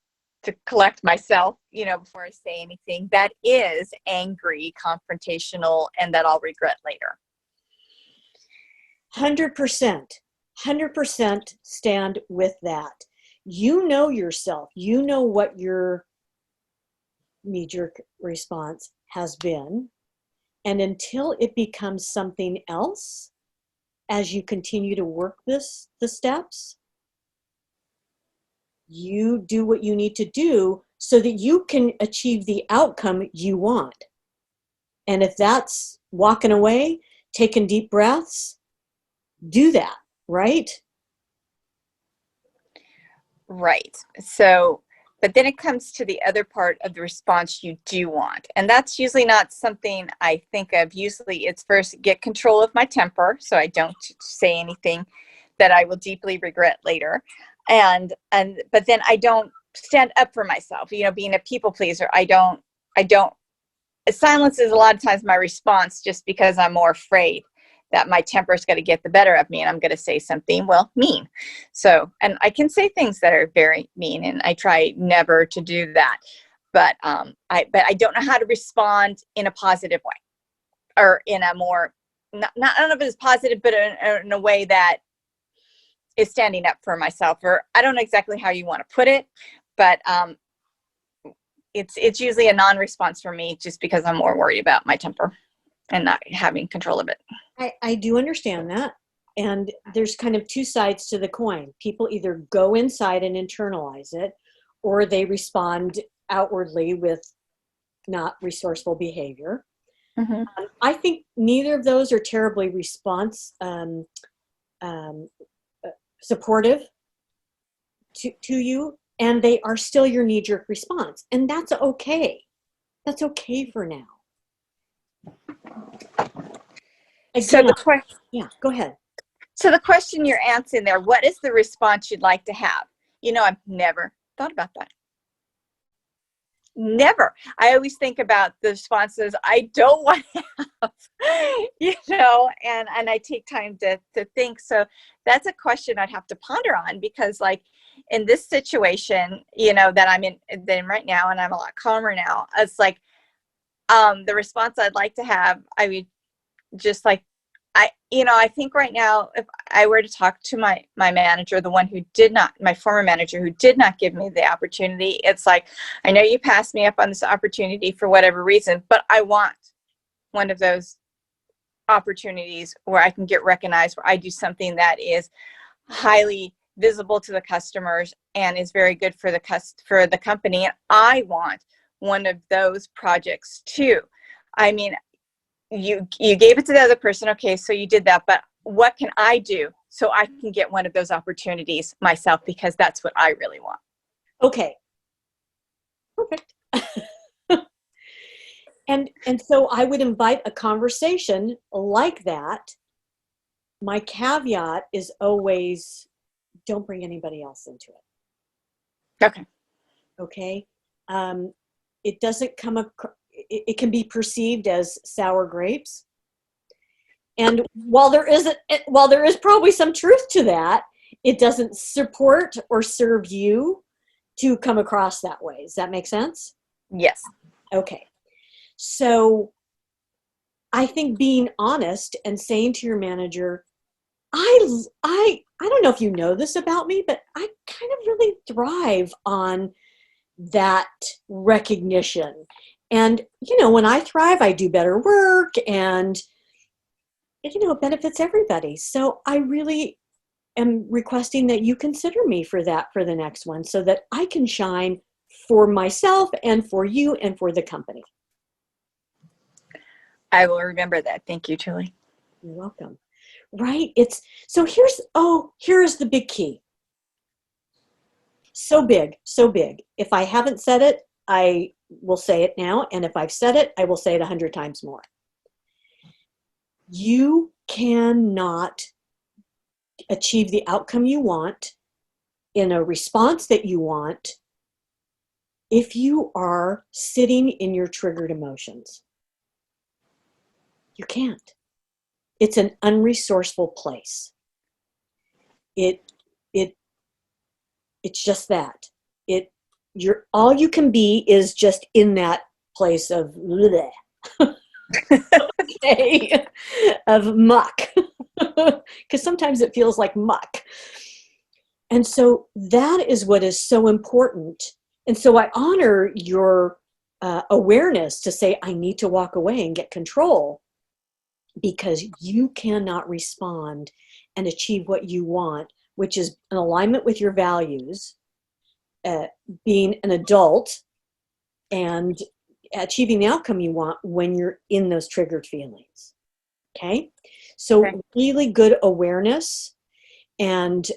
B: to collect myself, before I say anything that is angry, confrontational, and that I'll regret later.
A: 100% stand with that. You know yourself. You know what your knee-jerk response has been. And until it becomes something else, as you continue to work the steps, you do what you need to do so that you can achieve the outcome you want. And if that's walking away, taking deep breaths, do that, right?
B: Right. So, but then it comes to the other part of the response you do want. And that's usually not something I think of. Usually it's first get control of my temper so I don't say anything that I will deeply regret later. But then I don't stand up for myself, being a people pleaser. I don't silence is a lot of times my response just because I'm more afraid that my temper's going to get the better of me and I'm going to say something, mean. So, and I can say things that are very mean and I try never to do that.
C: but I don't know how to respond in a positive way, or in a more, I don't know if it's positive, but in a way that is standing up for myself, or I don't know exactly how you want to put it, but it's usually a non-response for me, just because I'm more worried about my temper and not having control of it.
A: I do understand that. And there's kind of two sides to the coin. People either go inside and internalize it, or they respond outwardly with not resourceful behavior.
B: Mm-hmm.
A: I think neither of those are terribly supportive to you, and they are still your knee-jerk response, and that's okay. That's okay for now. Again, yeah, go ahead.
C: So the question you're answering there, what is the response you'd like to have? I've never thought about that. Never. I always think about the responses I don't want to have, and I take time to think. So that's a question I'd have to ponder on, because like in this situation, that I'm in right now, and I'm a lot calmer now, it's like the response I'd like to have, I would just like, I think right now, if I were to talk to my manager, my former manager who did not give me the opportunity, it's like, I know you passed me up on this opportunity for whatever reason, but I want one of those opportunities where I can get recognized, where I do something that is highly visible to the customers and is very good for the company. And I want one of those projects too. I mean, you gave it to the other person. Okay, so you did that, but what can I do so I can get one of those opportunities myself? Because that's what I really want.
A: Okay. Perfect. And so I would invite a conversation like that. My caveat is always, don't bring anybody else into it.
C: Okay.
A: Okay. It doesn't come across. It can be perceived as sour grapes. And while there is probably some truth to that, it doesn't support or serve you to come across that way. Does that make sense?
C: Yes.
A: Okay. So I think being honest and saying to your manager, I don't know if you know this about me, but I kind of really thrive on that recognition. And, when I thrive, I do better work, and, it benefits everybody. So I really am requesting that you consider me for that for the next one, so that I can shine for myself and for you and for the company.
C: I will remember that. Thank you, Julie.
A: You're welcome. Right? Here's the big key. So big. If I haven't said it, I will say it now. And if I've said it, I will say it 100 times more. You cannot achieve the outcome you want in a response that you want if you are sitting in your triggered emotions. You can't. It's an unresourceful place. It's just that. All you can be is just in that place of okay, of muck, because sometimes it feels like muck. And so that is what is so important. And so I honor your awareness to say, I need to walk away and get control, because you cannot respond and achieve what you want, which is an alignment with your values, being an adult, and achieving the outcome you want when you're in those triggered feelings. Okay? So really good awareness. And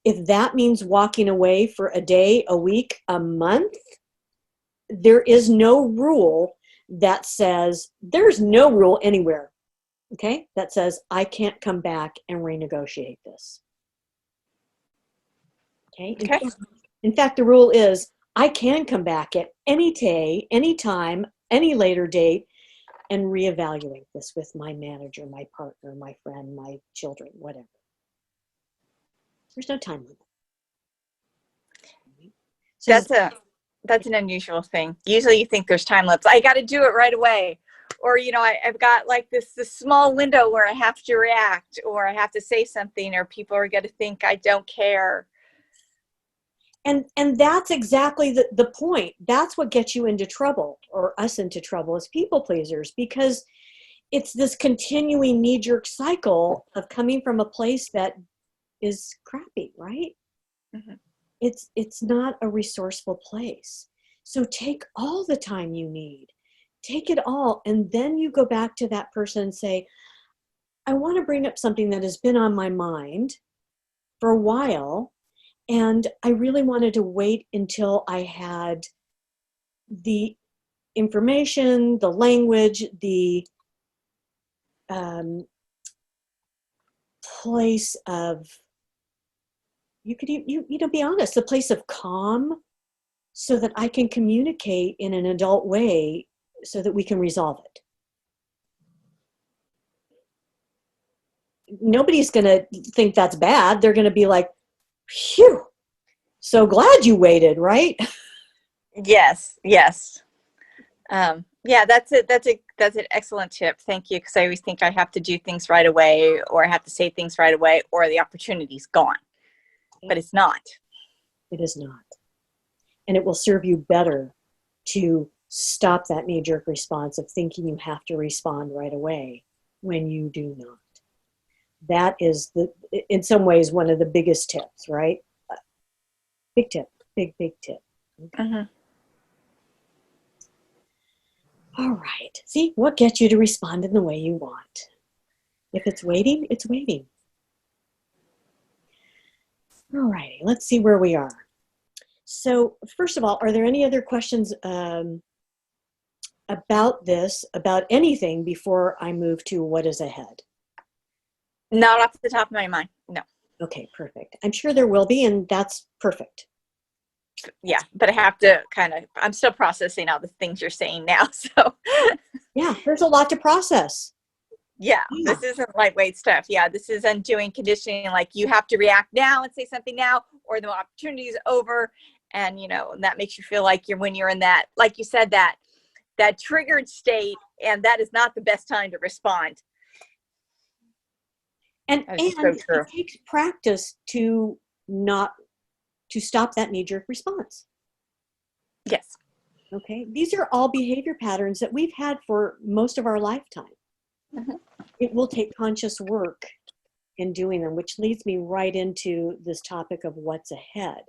A: if that means walking away for a day, a week, a month, there is no rule that says, there's no rule anywhere, okay, that says I can't come back and renegotiate this. Okay? In fact, the rule is I can come back at any day, any time, any later date, and reevaluate this with my manager, my partner, my friend, my children, whatever. There's no time limit. So
B: That's an unusual thing. Usually you think there's time limits. I got to do it right away. Or, I've got like this small window where I have to react, or I have to say something, or people are going to think I don't care.
A: And that's exactly the point. That's what gets you into trouble, or us into trouble as people pleasers, because it's this continuing knee-jerk cycle of coming from a place that is crappy, right?
B: Mm-hmm.
A: It's not a resourceful place. So take all the time you need. Take it all, and then you go back to that person and say, I want to bring up something that has been on my mind for a while, and I really wanted to wait until I had the information, the language, the place of, you could be honest, the place of calm, so that I can communicate in an adult way so that we can resolve it. Nobody's going to think that's bad. They're going to be like, phew, so glad you waited, right?
B: Yes. Yeah, that's it. That's an excellent tip. Thank you. Because I always think I have to do things right away, or I have to say things right away, or the opportunity's gone. But it's not.
A: It is not. And it will serve you better to stop that knee-jerk response of thinking you have to respond right away when you do not. That is, in some ways, one of the biggest tips, right? Big tip, big tip. Okay.
B: Mm-hmm.
A: All right. See, what gets you to respond in the way you want? If it's waiting, it's waiting. All righty, let's see where we are. So first of all, are there any other questions about this, about anything, before I move to what is ahead?
B: Not off the top of my mind. No.
A: Okay, perfect. I'm sure there will be, and that's perfect.
B: Yeah, but I have to I'm still processing all the things you're saying now. So
A: Yeah, there's a lot to process.
B: yeah, this isn't lightweight stuff. Yeah, this is undoing conditioning. Like, you have to react now and say something now, or the opportunity is over. And, that makes you feel like when you're in that, like you said, that triggered state, and that is not the best time to respond.
A: And
B: so
A: it takes practice to stop that knee-jerk response.
B: Yes.
A: Okay, these are all behavior patterns that we've had for most of our lifetime.
B: Mm-hmm.
A: It will take conscious work in doing them, which leads me right into this topic of what's ahead.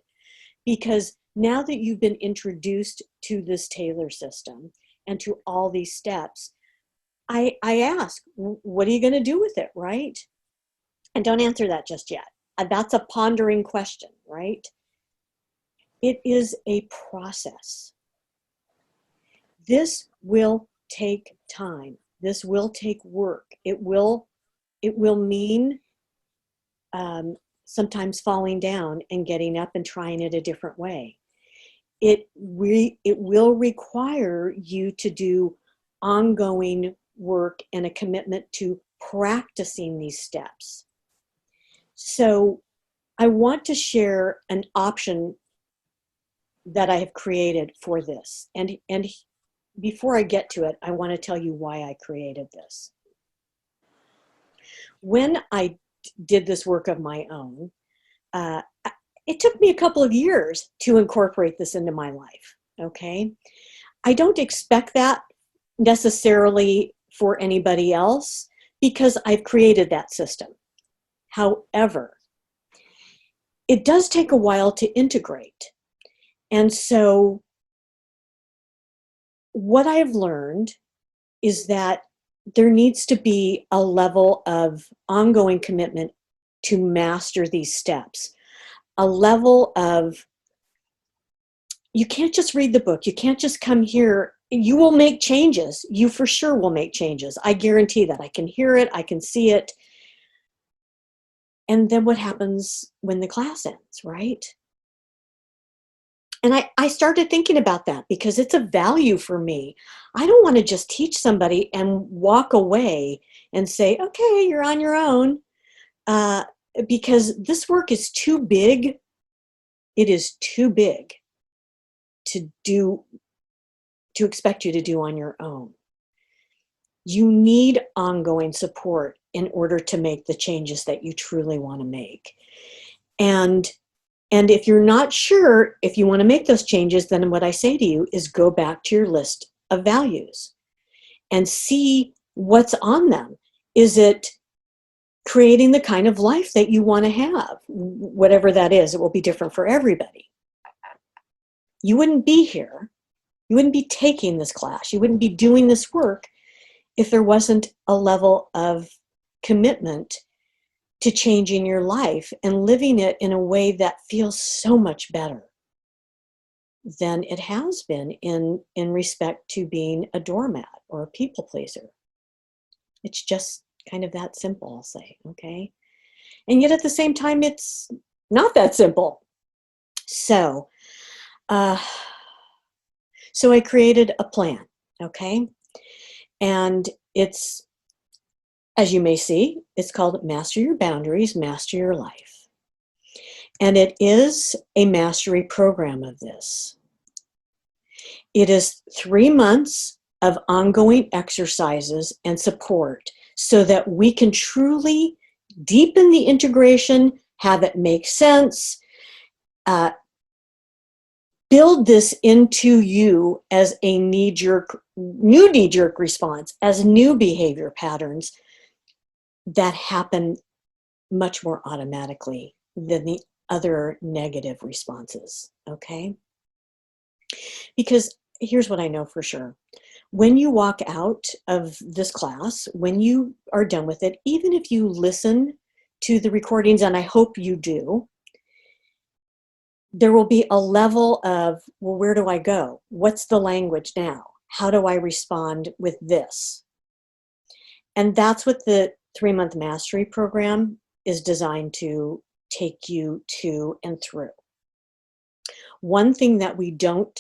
A: Because now that you've been introduced to this Taylor system and to all these steps, I ask, what are you going to do with it, right? And don't answer that just yet. That's a pondering question, right? It is a process. This will take time. This will take work. It will mean sometimes falling down and getting up and trying it a different way. It will require you to do ongoing work and a commitment to practicing these steps. So I want to share an option that I have created for this. And before I get to it, I want to tell you why I created this. When I did this work of my own, it took me a couple of years to incorporate this into my life, okay? I don't expect that necessarily for anybody else, because I've created that system. However, it does take a while to integrate. And so what I've learned is that there needs to be a level of ongoing commitment to master these steps. A level of, you can't just read the book. You can't just come here. You will make changes. You for sure will make changes. I guarantee that. I can hear it. I can see it. And then what happens when the class ends, right? And I started thinking about that, because it's a value for me. I don't want to just teach somebody and walk away and say, okay, you're on your own, because this work is too big. It is too big to expect you to do on your own. You need ongoing support in order to make the changes that you truly want to make. And if you're not sure if you want to make those changes, then what I say to you is go back to your list of values and see what's on them. Is it creating the kind of life that you want to have? Whatever that is, it will be different for everybody. You wouldn't be here. You wouldn't be taking this class. You wouldn't be doing this work if there wasn't a level of commitment to changing your life and living it in a way that feels so much better than it has been in respect to being a doormat or a people pleaser. It's just kind of that simple, I'll say, okay? And yet at the same time, it's not that simple. So I created a plan, okay? And it's, as you may see, it's called Master Your Boundaries, Master Your Life. And it is a mastery program of this. It is 3 months of ongoing exercises and support so that we can truly deepen the integration, have it make sense, build this into you as a new knee-jerk response, as new behavior patterns that happen much more automatically than the other negative responses, okay? Because here's what I know for sure. When you walk out of this class, when you are done with it, even if you listen to the recordings, and I hope you do, there will be a level of, well, where do I go? What's the language now? How do I respond with this? And that's what the 3-month mastery program is designed to take you to and through. One thing that we don't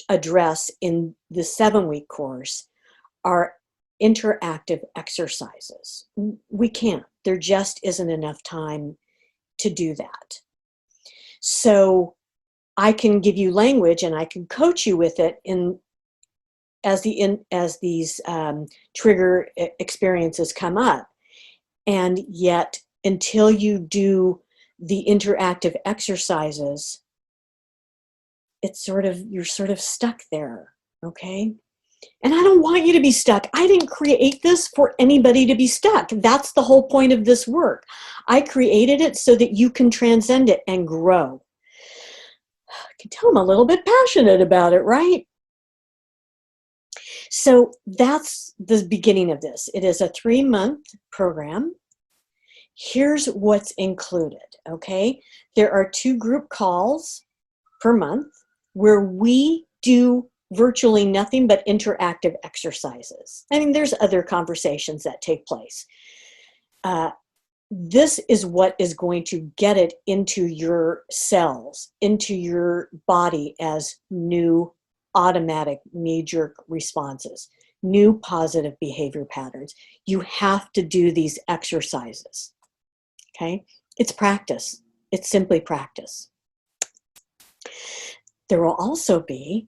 A: address in the 7-week course are interactive exercises. We can't. There just isn't enough time to do that. So I can give you language and I can coach you with it as these trigger experiences come up. And yet, until you do the interactive exercises, you're sort of stuck there, okay? And I don't want you to be stuck. I didn't create this for anybody to be stuck. That's the whole point of this work. I created it so that you can transcend it and grow. I can tell I'm a little bit passionate about it, right? So that's the beginning of this. It is a 3-month program. Here's what's included, okay? There are 2 group calls per month where we do virtually nothing but interactive exercises. I mean, there's other conversations that take place. This is what is going to get it into your cells, into your body as new automatic knee-jerk responses, new positive behavior patterns. You have to do these exercises, okay? It's practice. It's simply practice. There will also be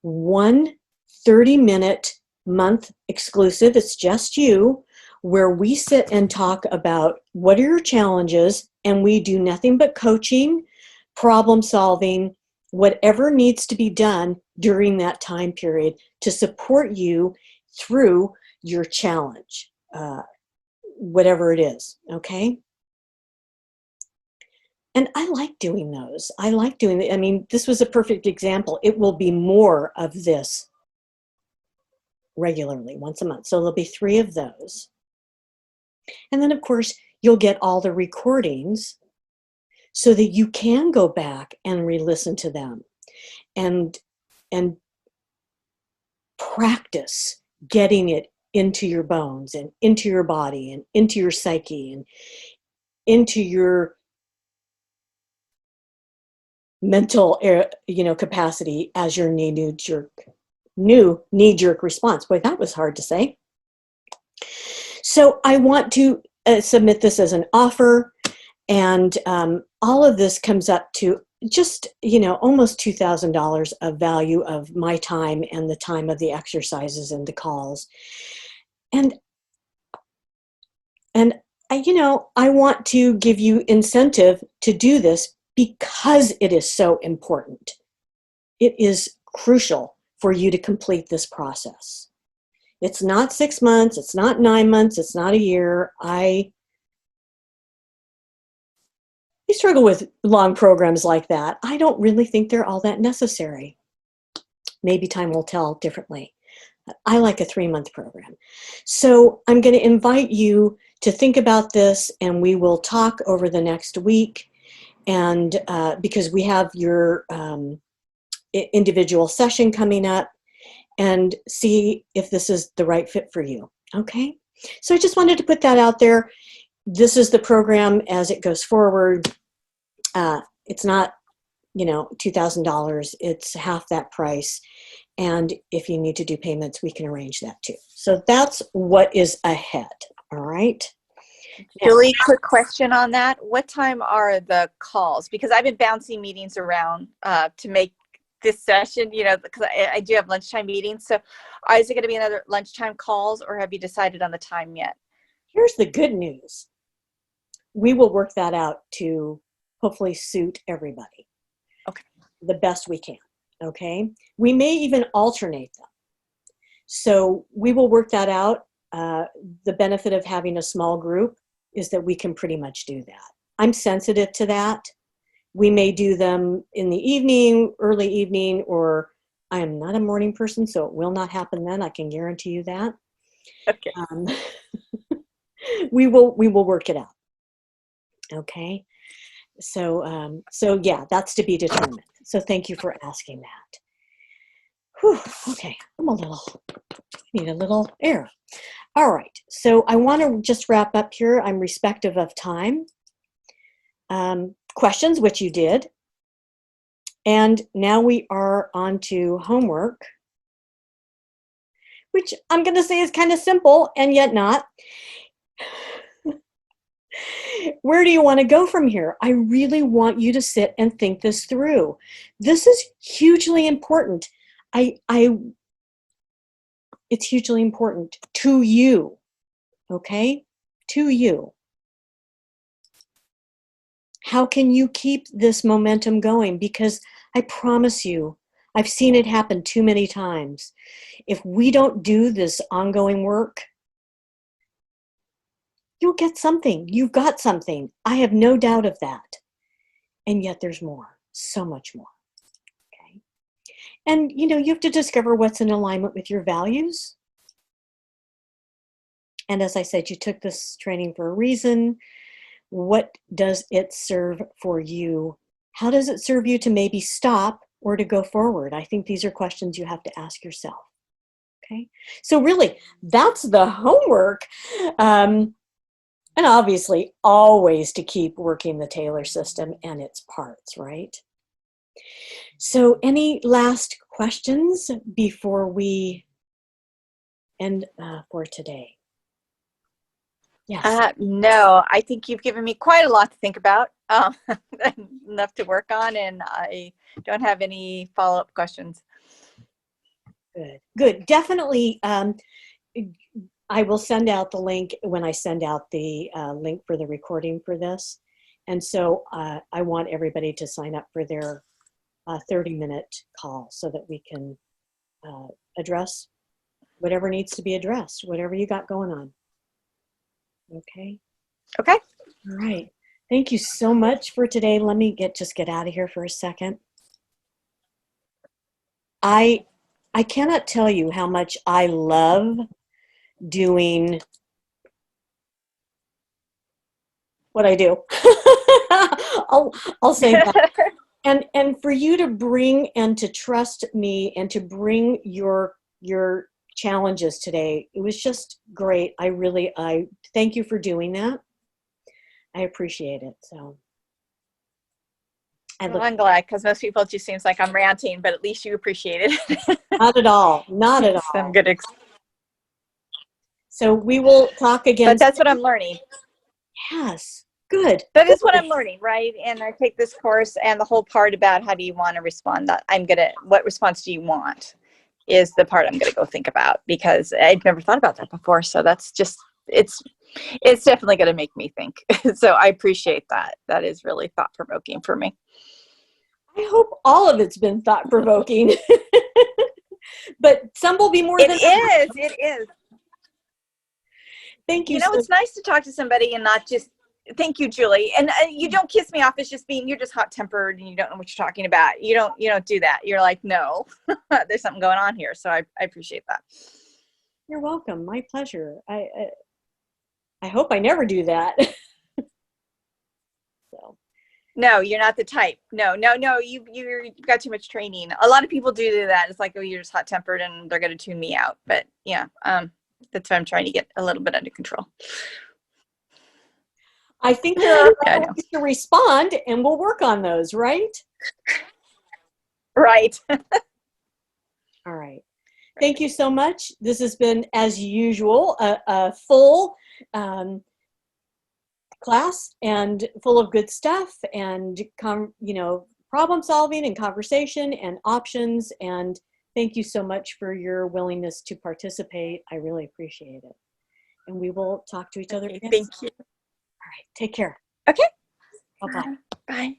A: one 30-minute month exclusive, it's just you, where we sit and talk about what are your challenges, and we do nothing but coaching, problem solving, whatever needs to be done during that time period to support you through your challenge, whatever it is, okay? And I like doing those. I like doing it. I mean, this was a perfect example. It will be more of this regularly, once a month. So there'll be 3 of those. And then, of course, you'll get all the recordings so that you can go back and re-listen to them and practice getting it into your bones and into your body and into your psyche and into your mental, capacity as your new knee-jerk response. Boy, that was hard to say. So I want to submit this as an offer, and all of this comes up to just, you know, almost $2,000 of value of my time and the time of the exercises and the calls. And, and you know, I want to give you incentive to do this because it is so important. It is crucial for you to complete this process. It's not 6 months, it's not 9 months, it's not a year. I struggle with long programs like that. I don't really think they're all that necessary. Maybe time will tell differently. I like a 3-month program. So I'm going to invite you to think about this, and we will talk over the next week. And because we have your individual session coming up, and see if this is the right fit for you. Okay? So I just wanted to put that out there. This is the program as it goes forward. It's not, you know, $2,000. It's half that price. And if you need to do payments, we can arrange that too. So that's what is ahead. All right.
C: Julie, quick question on that. What time are the calls? Because I've been bouncing meetings around to make this session, you know, because I do have lunchtime meetings. So is it going to be another lunchtime calls, or have you decided on the time yet?
A: Here's the good news. We will work that out to hopefully suit everybody.
C: Okay.
A: The best we can. Okay. We may even alternate them. So we will work that out. The benefit of having a small group is that we can pretty much do that. I'm sensitive to that. We may do them in the evening, early evening, or I am not a morning person, so it will not happen then. I can guarantee you that.
C: Okay.
A: We will work it out. Okay. So yeah, that's to be determined. So thank you for asking that. Whew, okay, need a little air. All right, so I want to just wrap up here. I'm respective of time. Questions, which you did. And now we are on to homework, which I'm going to say is kind of simple and yet not. Where do you want to go from here? I really want you to sit and think this through. This is hugely important. It's hugely important to you, okay? To you. How can you keep this momentum going? Because I promise you, I've seen it happen too many times. If we don't do this ongoing work, you'll get something. You've got something. I have no doubt of that. And yet there's more, so much more. Okay. And you know, you have to discover what's in alignment with your values. And as I said, you took this training for a reason. What does it serve for you? How does it serve you to maybe stop or to go forward? I think these are questions you have to ask yourself. Okay. So really, that's the homework. And obviously, always to keep working the Taylor system and its parts, right? So any last questions before we end for today? Yes.
C: No, I think you've given me quite a lot to think about, enough to work on, and I don't have any follow-up questions.
A: Good. Good. Definitely. I will send out the link when I send out the link for the recording for this. And so I want everybody to sign up for their 30-minute call so that we can address whatever needs to be addressed, whatever you got going on. Okay.
C: Okay.
A: All right. Thank you so much for today. Let me just get out of here for a second. I cannot tell you how much I love doing what I do. I'll say that. And for you to bring and to trust me and to bring your challenges today, it was just great. I thank you for doing that. I appreciate it. So
C: Well, I'm glad, because most people, it just seems like I'm ranting, but at least you appreciate it.
A: not at all. Not at all.
C: Some good.
A: So we will talk again.
C: But that's what I'm learning.
A: Yes. Good.
C: That is what I'm learning, right? And I take this course, and the whole part about how do you want to respond, that what response do you want is the part I'm going to go think about, because I'd never thought about that before. So that's just, it's definitely going to make me think. So I appreciate that. That is really thought provoking for me.
A: I hope all of it's been thought provoking. But some will be more than others.
C: It is.
A: Thank you.
C: You know,
A: so
C: it's nice to talk to somebody and not just, thank you, Julie. And you don't kiss me off as just being, you're just hot tempered and you don't know what you're talking about. You don't do that. You're like, no, there's something going on here. So I appreciate that.
A: You're welcome. My pleasure. I hope I never do that. So.
C: No, you're not the type. No. You've got too much training. A lot of people do that. It's like, oh, you're just hot tempered and they're going to tune me out. But yeah, that's why I'm trying to get a little bit under control.
A: I think there are
C: Yeah,
A: other ways to respond, and we'll work on those, right?
C: Right.
A: All right. Thank you so much. This has been, as usual, a full class and full of good stuff and, problem solving and conversation and options. And thank you so much for your willingness to participate. I really appreciate it. And we will talk to each other again.
C: Thank you.
A: All right. Take care.
C: Okay.
A: Bye-bye.
C: Bye.